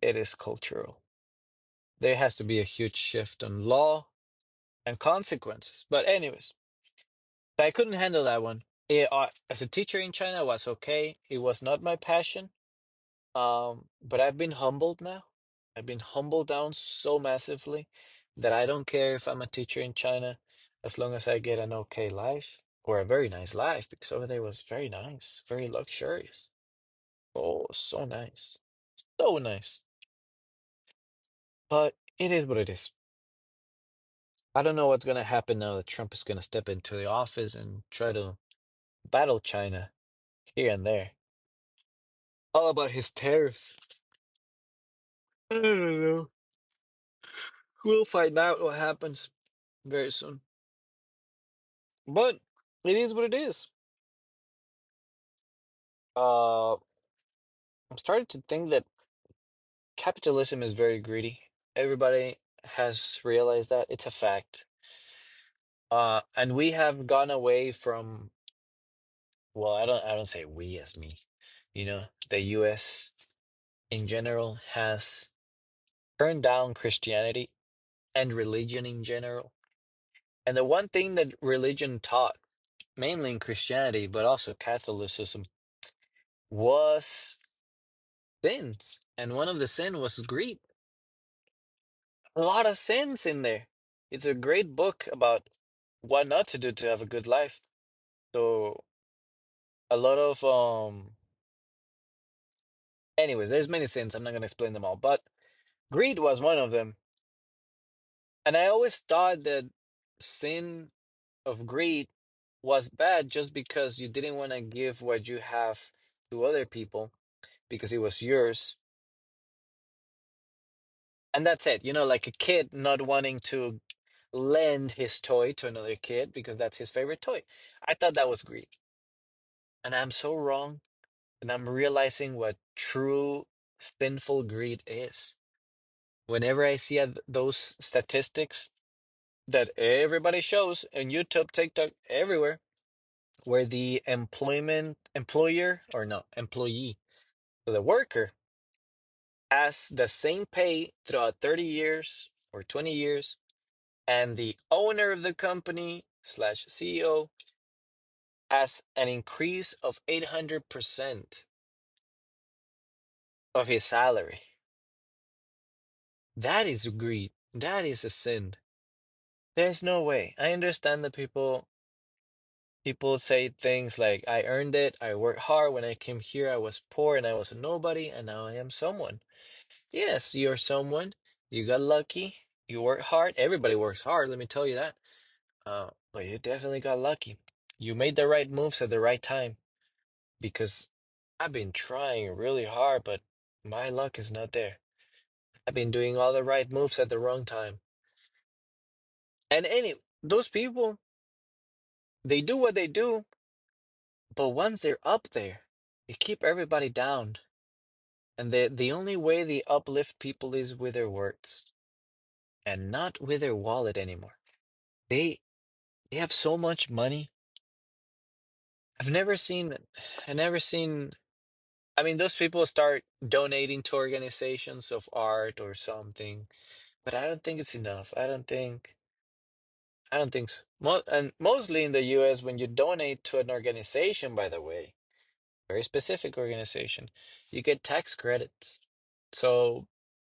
It is cultural. There has to be a huge shift on law and consequences. But anyways, I couldn't handle that one. As a teacher in China, was okay. It was not my passion. But I've been humbled now. I've been humbled down so massively that I don't care if I'm a teacher in China as long as I get an okay life or a very nice life because over there was very nice, very luxurious. Oh, so nice. So nice. But it is what it is. I don't know what's going to happen now that Trump is going to step into the office and try to battle China here and there. All about his tariffs. I don't know. We'll find out what happens very soon. But it is what it is. I'm starting to think that capitalism is very greedy. Everybody has realized that it's a fact. And we have gone away from, well, I don't say we as me. The US in general has turned down Christianity and religion in general. And the one thing that religion taught, mainly in Christianity, but also Catholicism, was sins. And one of the sin was greed. A lot of sins in there. It's a great book about what not to do to have a good life. So a lot of anyways, there's many sins. I'm not gonna explain them all, but greed was one of them. And I always thought that sin of greed was bad just because you didn't want to give what you have to other people because it was yours. And that's it. Like a kid not wanting to lend his toy to another kid because that's his favorite toy. I thought that was greed. And I'm so wrong. And I'm realizing what true sinful greed is. Whenever I see those statistics that everybody shows on YouTube, TikTok, everywhere, where the employer, or no, employee, so the worker has the same pay throughout 30 years or 20 years, and the owner of the company slash CEO has an increase of 800% of his salary. That is greed. That is a sin. There's no way. I understand that people say things like I earned it, I worked hard. When I came here, I was poor and I was a nobody, and now I am someone. Yes, you're someone. You got lucky. You work hard. Everybody works hard, let me tell you that. But you definitely got lucky. You made the right moves at the right time because I've been trying really hard, but my luck is not there. I've been doing all the right moves at the wrong time. And those people, they do what they do, but once they're up there, they keep everybody down. And the only way they uplift people is with their words and not with their wallet anymore. They they have so much money. I've never seen I never seen I mean those people start donating to organizations of art or something, but I don't think it's enough. I don't think so. And mostly in the US when you donate to an organization, by the way, very specific organization, you get tax credits. So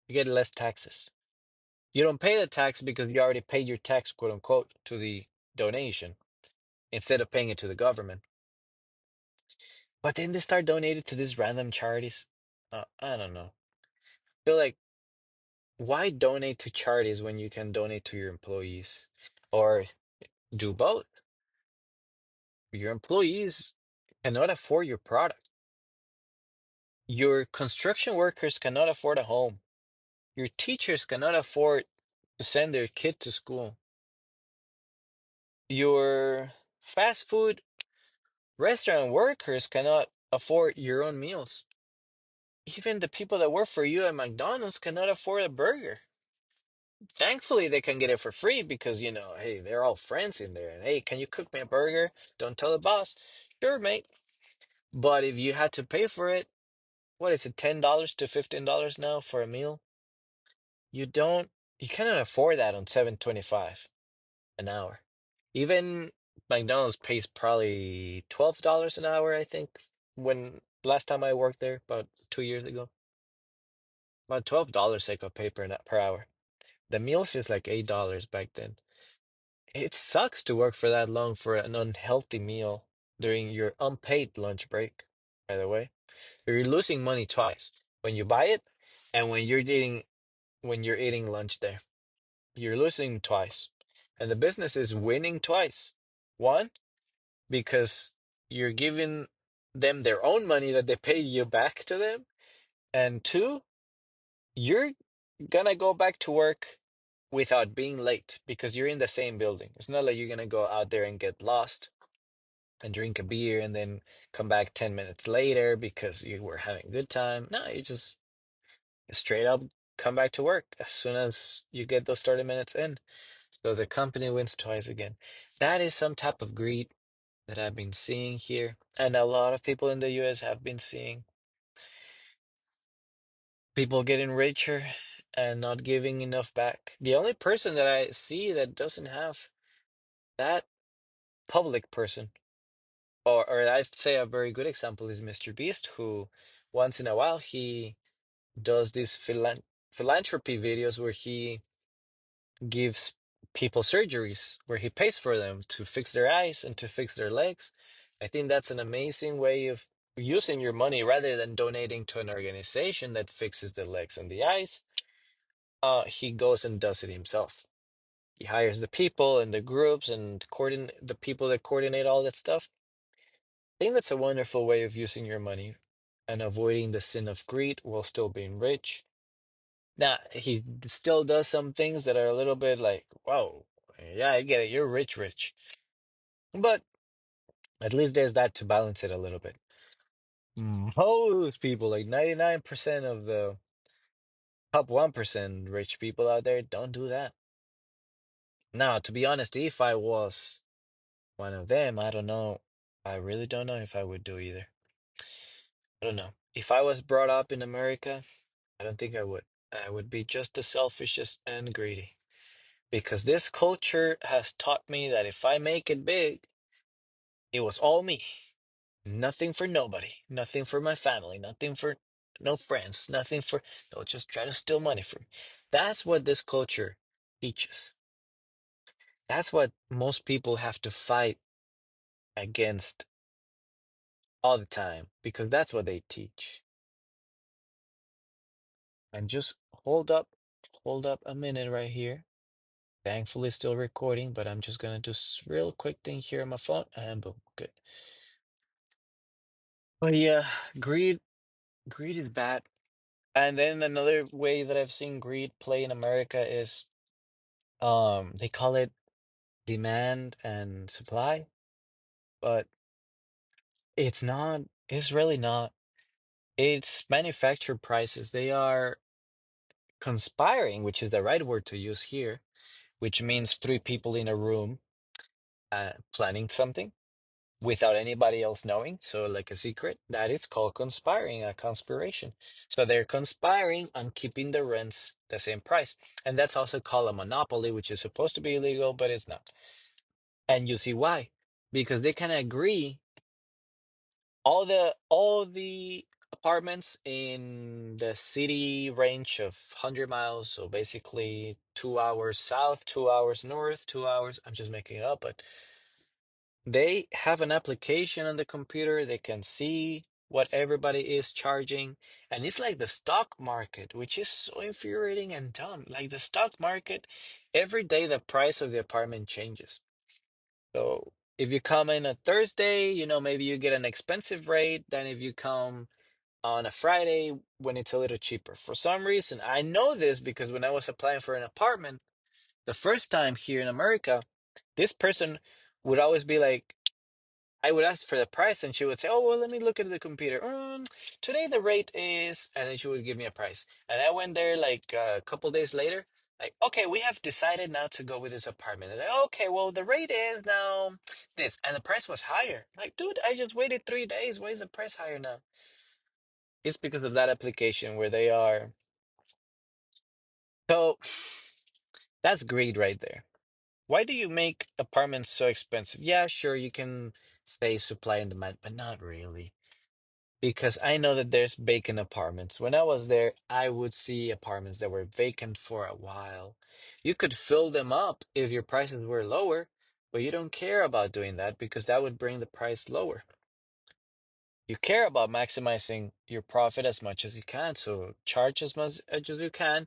you get less taxes. You don't pay the tax because you already paid your tax, quote unquote, to the donation instead of paying it to the government. But then they start donating to these random charities. I don't know. Feel like why donate to charities when you can donate to your employees? Or do both. Your employees cannot afford your product. Your construction workers cannot afford a home. Your teachers cannot afford to send their kid to school. Your fast food restaurant workers cannot afford your own meals. Even the people that work for you at McDonald's cannot afford a burger. Thankfully, they can get it for free because, hey, they're all friends in there. And hey, can you cook me a burger? Don't tell the boss. Sure, mate. But if you had to pay for it, what is it, $10 to $15 now for a meal? You don't, you cannot afford that on 7.25 an hour. Even McDonald's pays probably $12 an hour, I think, when last time I worked there, about 2 years ago. About $12 I could pay per hour. The meals is like $8 back then. It sucks to work for that long for an unhealthy meal during your unpaid lunch break, by the way. You're losing money twice. When you buy it and when you're eating lunch there. You're losing twice. And the business is winning twice. One, because you're giving them their own money that they pay you back to them. And two, you're gonna go back to work without being late because you're in the same building. It's not like you're gonna go out there and get lost and drink a beer and then come back 10 minutes later because you were having a good time. No, you just straight up come back to work as soon as you get those 30 minutes in. So the company wins twice again. That is some type of greed that I've been seeing here, and a lot of people in the US have been seeing people getting richer and not giving enough back. The only person that I see that doesn't have that public person, or I'd say a very good example is Mr. Beast, who once in a while he does these philanthropy videos where he gives people surgeries where he pays for them to fix their eyes and to fix their legs. I think that's an amazing way of using your money rather than donating to an organization that fixes the legs and the eyes. He goes and does it himself. He hires the people and the groups and coordinate the people that coordinate all that stuff. I think that's a wonderful way of using your money and avoiding the sin of greed while still being rich. Now, he still does some things that are a little bit like, whoa, yeah, I get it. You're rich, rich. But at least there's that to balance it a little bit. Most people, like 99% of the top 1% rich people out there, don't do that. Now, to be honest, if I was one of them, I don't know. I really don't know if I would do either. I don't know. If I was brought up in America, I don't think I would. I would be just as selfish and greedy. Because this culture has taught me that if I make it big, it was all me. Nothing for nobody. Nothing for my family. Nothing for no friends. Nothing for, they'll just try to steal money from me. That's what this culture teaches. That's what most people have to fight against all the time because that's what they teach. And just hold up a minute right here. Thankfully, still recording, but I'm just gonna do real quick thing here on my phone and boom, good. But yeah, greed is bad. And then another way that I've seen greed play in America is they call it demand and supply, but it's really not. It's manufactured prices. They are conspiring, which is the right word to use here, which means three people in a room planning something without anybody else knowing. So, like a secret, that is called conspiring, a conspiration. So, they're conspiring on keeping the rents the same price. And that's also called a monopoly, which is supposed to be illegal, but it's not. And you see why? Because they can agree all the apartments in the city range of 100 miles, so basically 2 hours south, 2 hours north, 2 hours. I'm just making it up, but they have an application on the computer. They can see what everybody is charging. And it's like the stock market, which is so infuriating and dumb. Like the stock market, every day the price of the apartment changes. So if you come in a Thursday, maybe you get an expensive rate. Then if you come on a Friday when it's a little cheaper. For some reason, I know this because when I was applying for an apartment the first time here in America, this person would always be like, I would ask for the price and she would say, "Oh, well, let me look at the computer. Today the rate is," and then she would give me a price. And I went there like a couple days later, like, "Okay, we have decided now to go with this apartment." And like, "Okay, well, the rate is now this." And the price was higher. Like, dude, I just waited 3 days. Why is the price higher now? It's because of that application where they are. So that's greed right there. Why do you make apartments so expensive? Yeah, sure, you can say supply and demand, but not really. Because I know that there's vacant apartments. When I was there, I would see apartments that were vacant for a while. You could fill them up if your prices were lower, but you don't care about doing that because that would bring the price lower. You care about maximizing your profit as much as you can, so charge as much as you can,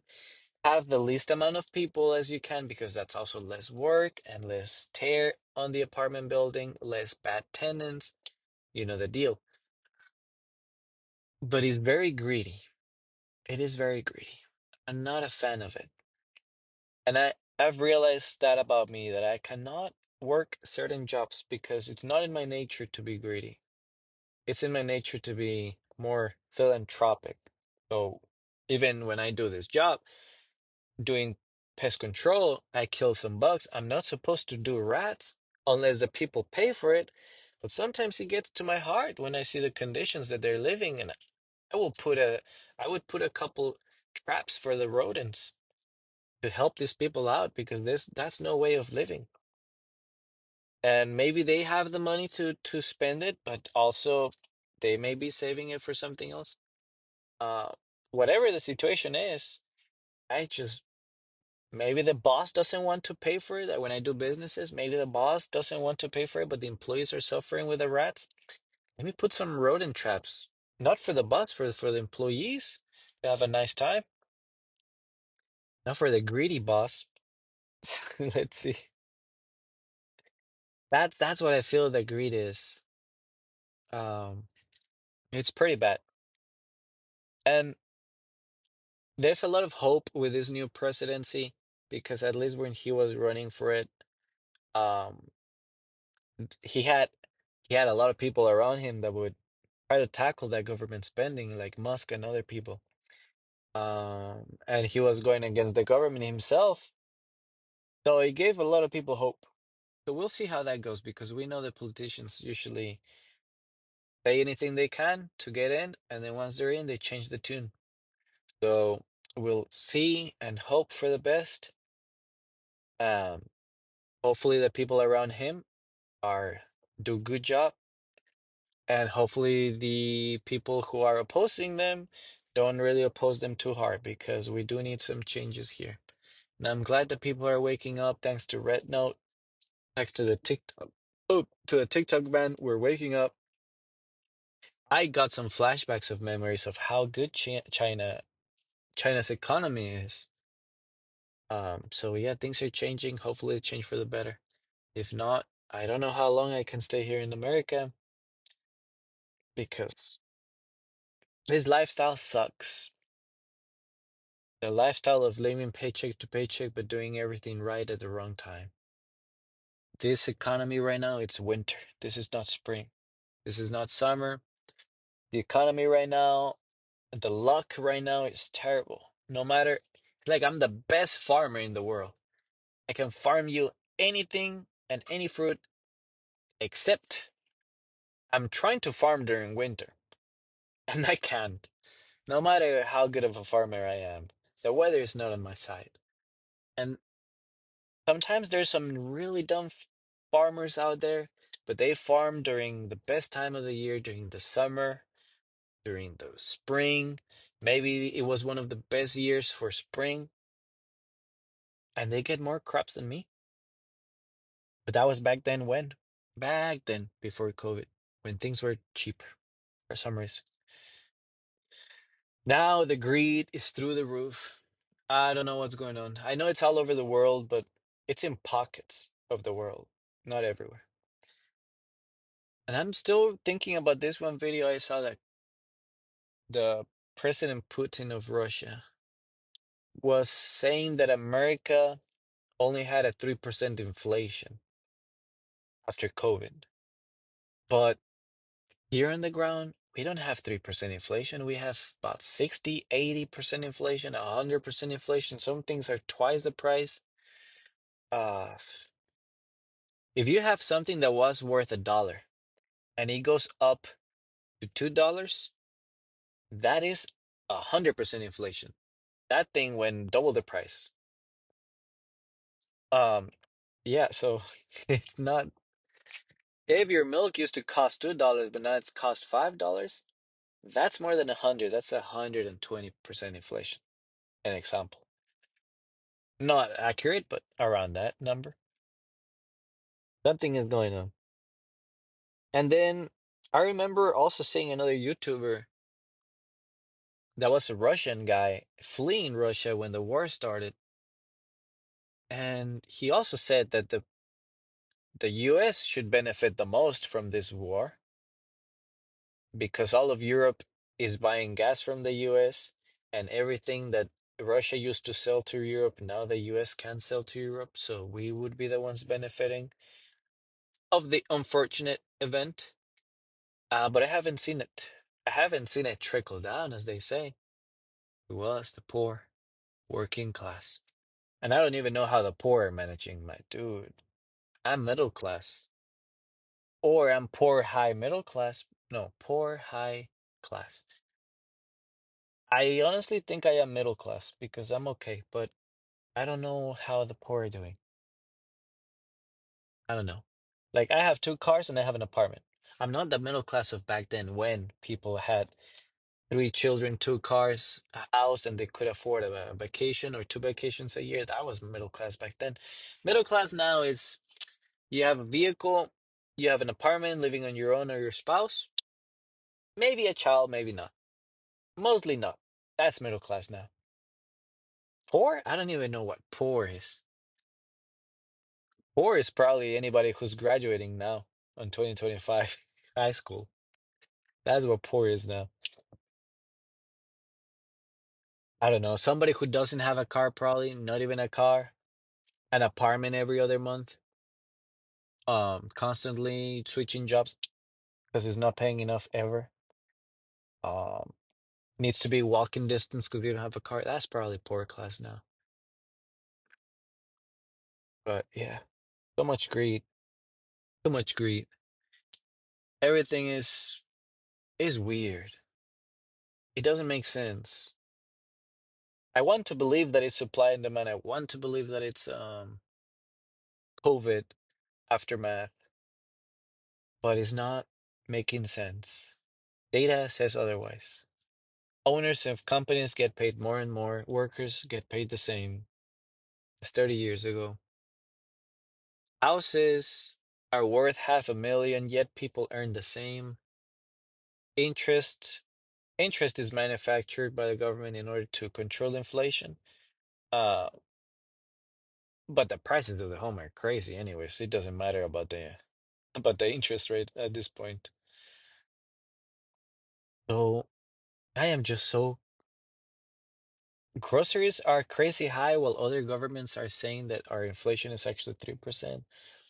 have the least amount of people as you can because that's also less work and less tear on the apartment building, less bad tenants, you know the deal. But it's very greedy. It is very greedy. I'm not a fan of it. And I've realized that about me that I cannot work certain jobs because it's not in my nature to be greedy. It's in my nature to be more philanthropic. So even when I do this job, doing pest control, I kill some bugs. I'm not supposed to do rats unless the people pay for it. But sometimes it gets to my heart when I see the conditions that they're living in. I will put a I would put a couple traps for the rodents to help these people out because that's no way of living. And maybe they have the money to spend it, but also they may be saving it for something else. Uh, Whatever the situation is, I just maybe the boss doesn't want to pay for it. Like when I do businesses, maybe the boss doesn't want to pay for it, but the employees are suffering with the rats. Let me put some rodent traps, not for the boss, for the employees to have a nice time, not for the greedy boss. Let's see. That's what I feel that greed is. Um, it's pretty bad. And there's a lot of hope with this new presidency because at least when he was running for it, um, he had he had a lot of people around him that would try to tackle that government spending, like Musk and other people. And he was going against the government himself, so it gave a lot of people hope. So we'll see how that goes because we know that politicians usually say anything they can to get in, and then once they're in, they change the tune. So we'll see and hope for the best. Um, Hopefully the people around him are do a good job, and hopefully the people who are opposing them don't really oppose them too hard because we do need some changes here. And I'm glad that people are waking up thanks to Red Note, thanks to the TikTok. Oh, to the TikTok ban, we're waking up. I got some flashbacks of memories of how good China's economy is. So yeah, things are changing. Hopefully, they change for the better. If not, I don't know how long I can stay here in America because this lifestyle sucks. The lifestyle of living paycheck to paycheck but doing everything right at the wrong time. This economy right now, it's winter. This is not spring. This is not summer. The economy right now, the luck right now is terrible. No matter, it's like I'm the best farmer in the world. I can farm you anything and any fruit except I'm trying to farm during winter and I can't. No matter how good of a farmer I am, the weather is not on my side. And sometimes there's some really dumb farmers out there, but they farm during the best time of the year, during the summer, during the spring. Maybe it was one of the best years for spring, and they get more crops than me. But that was back then when? Back then, before COVID, when things were cheaper for some reason. Now the greed is through the roof. I don't know what's going on. I know it's all over the world, but it's in pockets of the world, not everywhere. And I'm still thinking about this one video I saw that the President Putin of Russia was saying that America only had a 3% inflation after COVID. But here on the ground, we don't have 3% inflation. We have about 60, 80% inflation, 100% inflation. Some things are twice the price. Uh, if you have something that was worth $1 and it goes up to $2, that is 100% inflation. That thing went double the price. Um, yeah, so it's not, if your milk used to cost $2, but now it's cost $5, that's more than 100. That's 120% inflation. An example. Not accurate, but around that number. Something is going on. And then I remember also seeing another YouTuber that was a Russian guy fleeing Russia when the war started. And he also said that the US should benefit the most from this war because all of Europe is buying gas from the US, and everything that Russia used to sell to Europe, now the US can sell to Europe. So we would be the ones benefiting of the unfortunate event. But I haven't seen it. I haven't seen it trickle down, as they say, to us, the poor, working class. And I don't even know how the poor are managing, my dude. I'm middle class. Or I'm poor high middle class. No, poor high class. I honestly think I am middle class because I'm okay, but I don't know how the poor are doing. I don't know. Like I have two cars and I have an apartment. I'm not the middle class of back then when people had three children, two cars, a house, and they could afford a vacation or two vacations a year. That was middle class back then. Middle class now is you have a vehicle, you have an apartment, living on your own or your spouse, maybe a child, maybe not. Mostly not. That's middle class now. Poor? I don't even know what poor is. Poor is probably anybody who's graduating now on 2025 high school. That's what poor is now. I don't know. Somebody who doesn't have a car, probably not even a car, an apartment every other month, constantly switching jobs because it's not paying enough ever. Um, needs to be walking distance because we don't have a car. That's probably poor class now. But yeah, so much greed, so much greed. Everything is weird. It doesn't make sense. I want to believe that it's supply and demand. I want to believe that it's COVID aftermath, but it's not making sense. Data says otherwise. Owners of companies get paid more and more. Workers get paid the same as 30 years ago. Houses are worth 500,000, yet people earn the same. Interest interest is manufactured by the government in order to control inflation. Uh, but the prices of the home are crazy anyways. It doesn't matter about the interest rate at this point. So I am just so groceries are crazy high while other governments are saying that our inflation is actually 3%,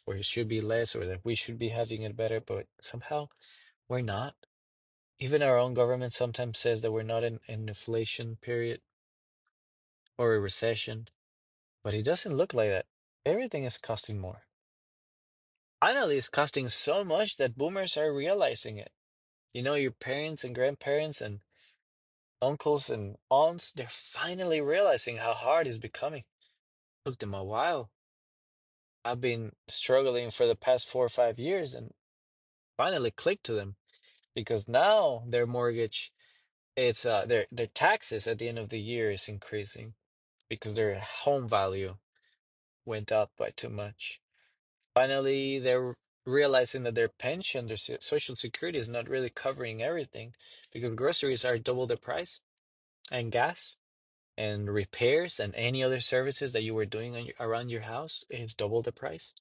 or it should be less, or that we should be having it better, but somehow we're not. Even our own government sometimes says that we're not in an inflation period or a recession, but it doesn't look like that. Everything is costing more. Finally, it's costing so much that boomers are realizing it. You know, your parents and grandparents and uncles and aunts, they're finally realizing how hard it's becoming. Took them a while. I've been struggling for the past 4 or 5 years and finally clicked to them because now their mortgage, it's their taxes at the end of the year is increasing because their home value went up by too much. Finally, they're realizing that their pension, their social security is not really covering everything because groceries are double the price and gas and repairs and any other services that you were doing around your house is double the price.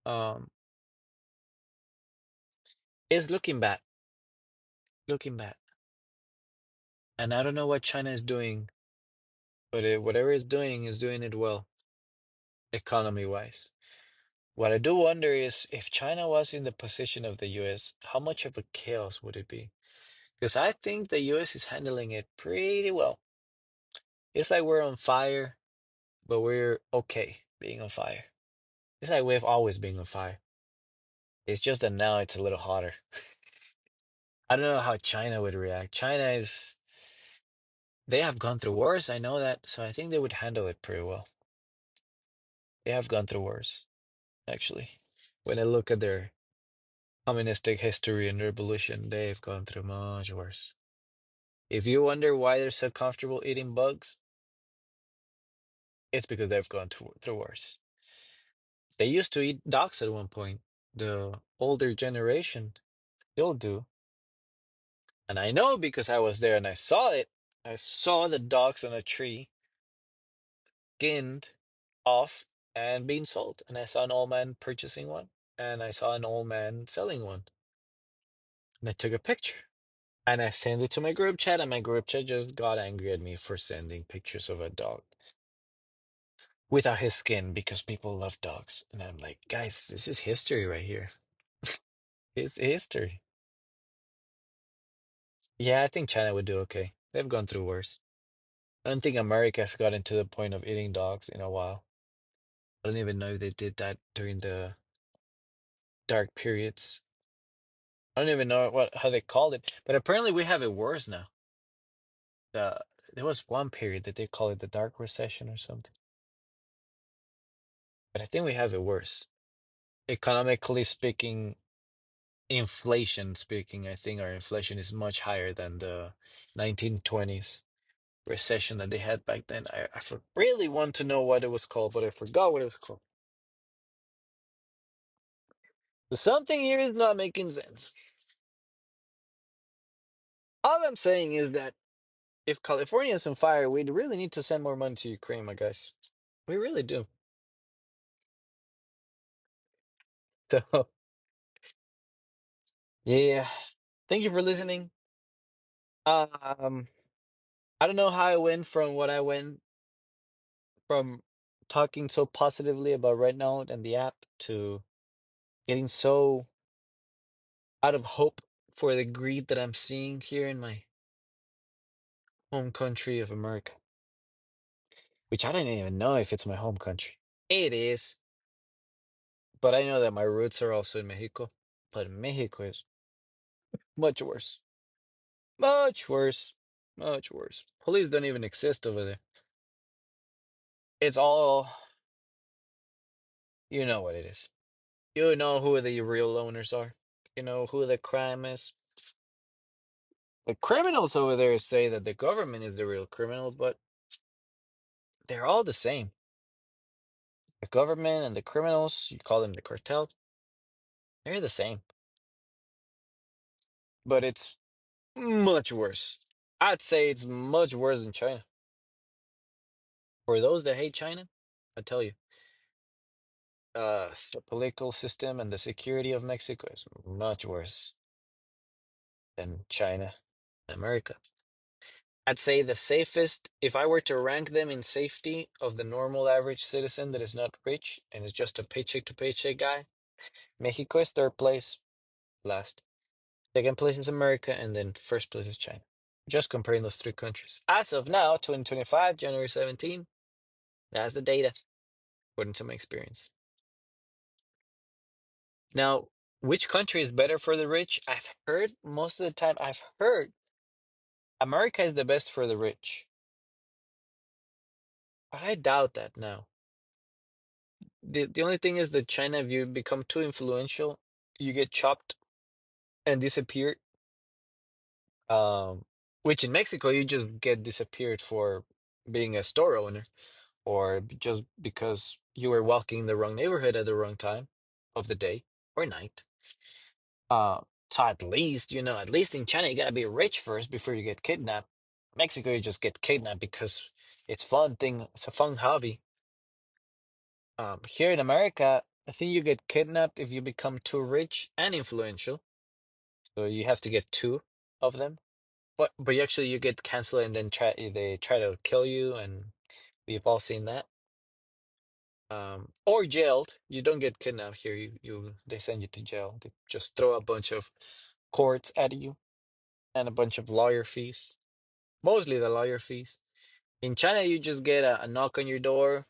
Um, it's looking bad, looking bad. And I don't know what China is doing, but whatever it's doing is doing it well, economy-wise. What I do wonder is if China was in the position of the US, how much of a chaos would it be? Because I think the US is handling it pretty well. It's like we're on fire, but we're okay being on fire. It's like we've always been on fire. It's just that now it's a little hotter. I don't know how China would react. They have gone through wars, I know that, so I think they would handle it pretty well. They have gone through wars, actually. When I look at their communistic history and revolution, they've gone through much worse. If you wonder why they're so comfortable eating bugs, it's because they've gone through wars. They used to eat dogs at one point. The older generation still do. And I know because I was there and I saw it. I saw the dogs on a tree skinned off and being sold. And I saw an old man purchasing one. And I saw an old man selling one. And I took a picture. And I sent it to my group chat, and my group chat just got angry at me for sending pictures of a dog without his skin because people love dogs. And I'm like, guys, this is history right here. It's history. Yeah, I think China would do okay. They've gone through worse. I don't think America's gotten to the point of eating dogs in a while. I don't even know if they did that during the dark periods. I don't even know what how they called it, but apparently we have it worse now. The There was one period that they call it the dark recession or something, but I think we have it worse. Economically speaking, inflation speaking, I think our inflation is much higher than the 1920s recession that they had back then. Really want to know what it was called, but I forgot what it was called. So something here is not making sense. All I'm saying is that if California is on fire, we really need to send more money to Ukraine, my guys. We really do. So, yeah. Thank you for listening. Um, I don't know how I went from what I went from talking so positively about Red Note and the app to getting so out of hope for the greed that I'm seeing here in my home country of America, which I don't even know if it's my home country. It is, but I know that my roots are also in Mexico. But Mexico is much worse. Much worse. Much worse. Police don't even exist over there. It's all, you know what it is. You know who the real owners are. You know who the crime is. The criminals over there say that the government is the real criminal, but they're all the same. The government and the criminals, you call them the cartel, they're the same. But it's much worse. I'd say it's much worse than China. For those that hate China, I tell you, the political system and the security of Mexico is much worse than China and America. I'd say the safest, if I were to rank them in safety of the normal average citizen that is not rich and is just a paycheck to paycheck guy, Mexico is third place, last. Second place is America, and then first place is China. Just comparing those three countries. As of now, 2025, January 17, that's the data, according to my experience. Now, which country is better for the rich? I've heard most of the time, I've heard America is the best for the rich. But I doubt that now. The only thing is that China, if you become too influential, you get chopped and disappeared. Um, which in Mexico, you just get disappeared for being a store owner or just because you were walking in the wrong neighborhood at the wrong time of the day or night. Uh, so at least, at least in China, you gotta be rich first before you get kidnapped. Mexico, you just get kidnapped because it's fun thing. It's a fun hobby. Here in America, I think you get kidnapped if you become too rich and influential. So you have to get two of them. but you actually you get canceled and then they try to kill you, and we've all seen that. Or jailed. You don't get kidnapped here. You they send you to jail. They just throw a bunch of courts at you and a bunch of lawyer fees. Mostly the lawyer fees. In China, you just get a knock on your door.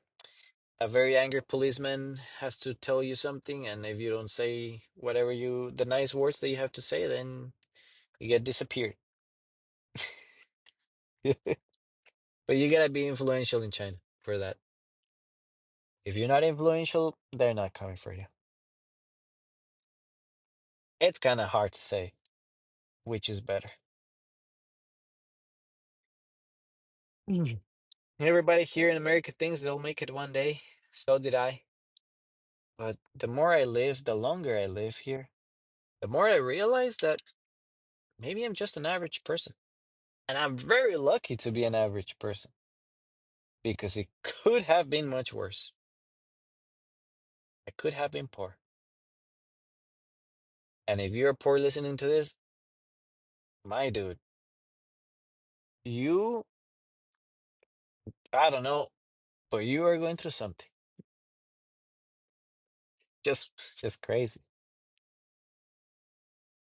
A very angry policeman has to tell you something, and if you don't say whatever the nice words that you have to say, then you get disappeared. But you gotta be influential in China for that. If you're not influential, they're not coming for you. It's kind of hard to say which is better. Mm. Everybody here in America thinks they'll make it one day. So did I. But the more I live, the longer I live here, the more I realize that maybe I'm just an average person. And I'm very lucky to be an average person because it could have been much worse. I could have been poor. And if you're poor listening to this, my dude, you, I don't know, but you are going through something. Just crazy.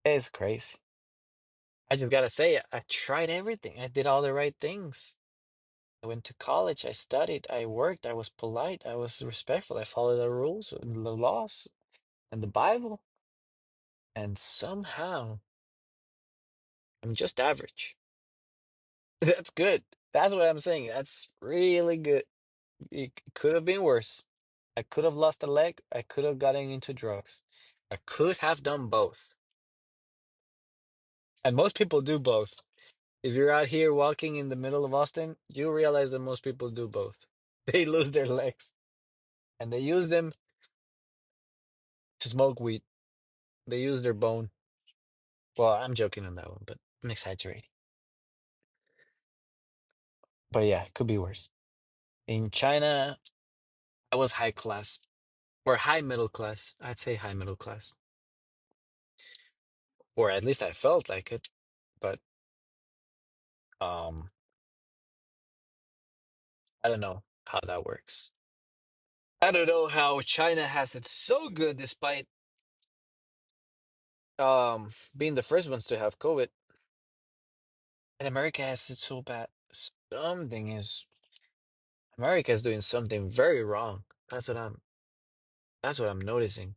It's crazy. I just gotta say, I tried everything. I did all the right things. I went to college, I studied, I worked, I was polite, I was respectful, I followed the rules and the laws and the Bible, and somehow I'm just average. That's good. That's what I'm saying. That's really good. It could have been worse. I could have lost a leg. I could have gotten into drugs. I could have done both. And most people do both. If you're out here walking in the middle of Austin, you realize that most people do both. They lose their legs and they use them to smoke weed. They use their bone. Well, I'm joking on that one, but I'm exaggerating. But yeah, it could be worse. In China, I was high class or high middle class. I'd say high middle class, or at least I felt like it. But um, I don't know how that works. I don't know how China has it so good despite being the first ones to have COVID, and America has it so bad. Something is America is doing something very wrong. That's what I'm noticing.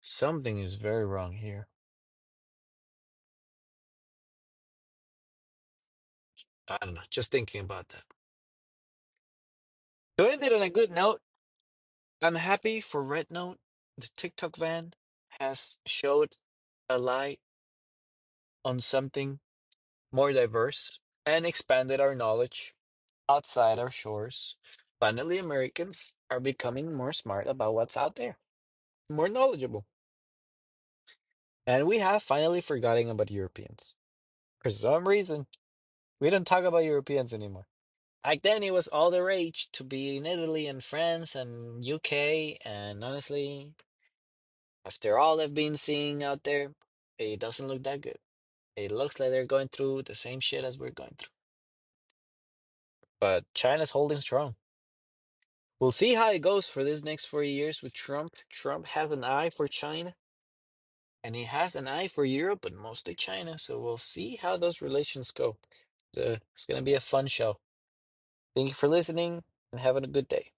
Something is very wrong here. I don't know. Just thinking about that. To end it on a good note, I'm happy for Red Note. The TikTok van has showed a light on something more diverse and expanded our knowledge outside our shores. Finally, Americans are becoming more smart about what's out there, more knowledgeable. And we have finally forgotten about Europeans. For some reason, we don't talk about Europeans anymore. Back then, it was all the rage to be in Italy and France and UK. And honestly, after all I've been seeing out there, it doesn't look that good. It looks like they're going through the same shit as we're going through. But China's holding strong. We'll see how it goes for this next 4 years with Trump. Trump has an eye for China and he has an eye for Europe, but mostly China. So we'll see how those relations go. It's going to be a fun show. Thank you for listening and having a good day.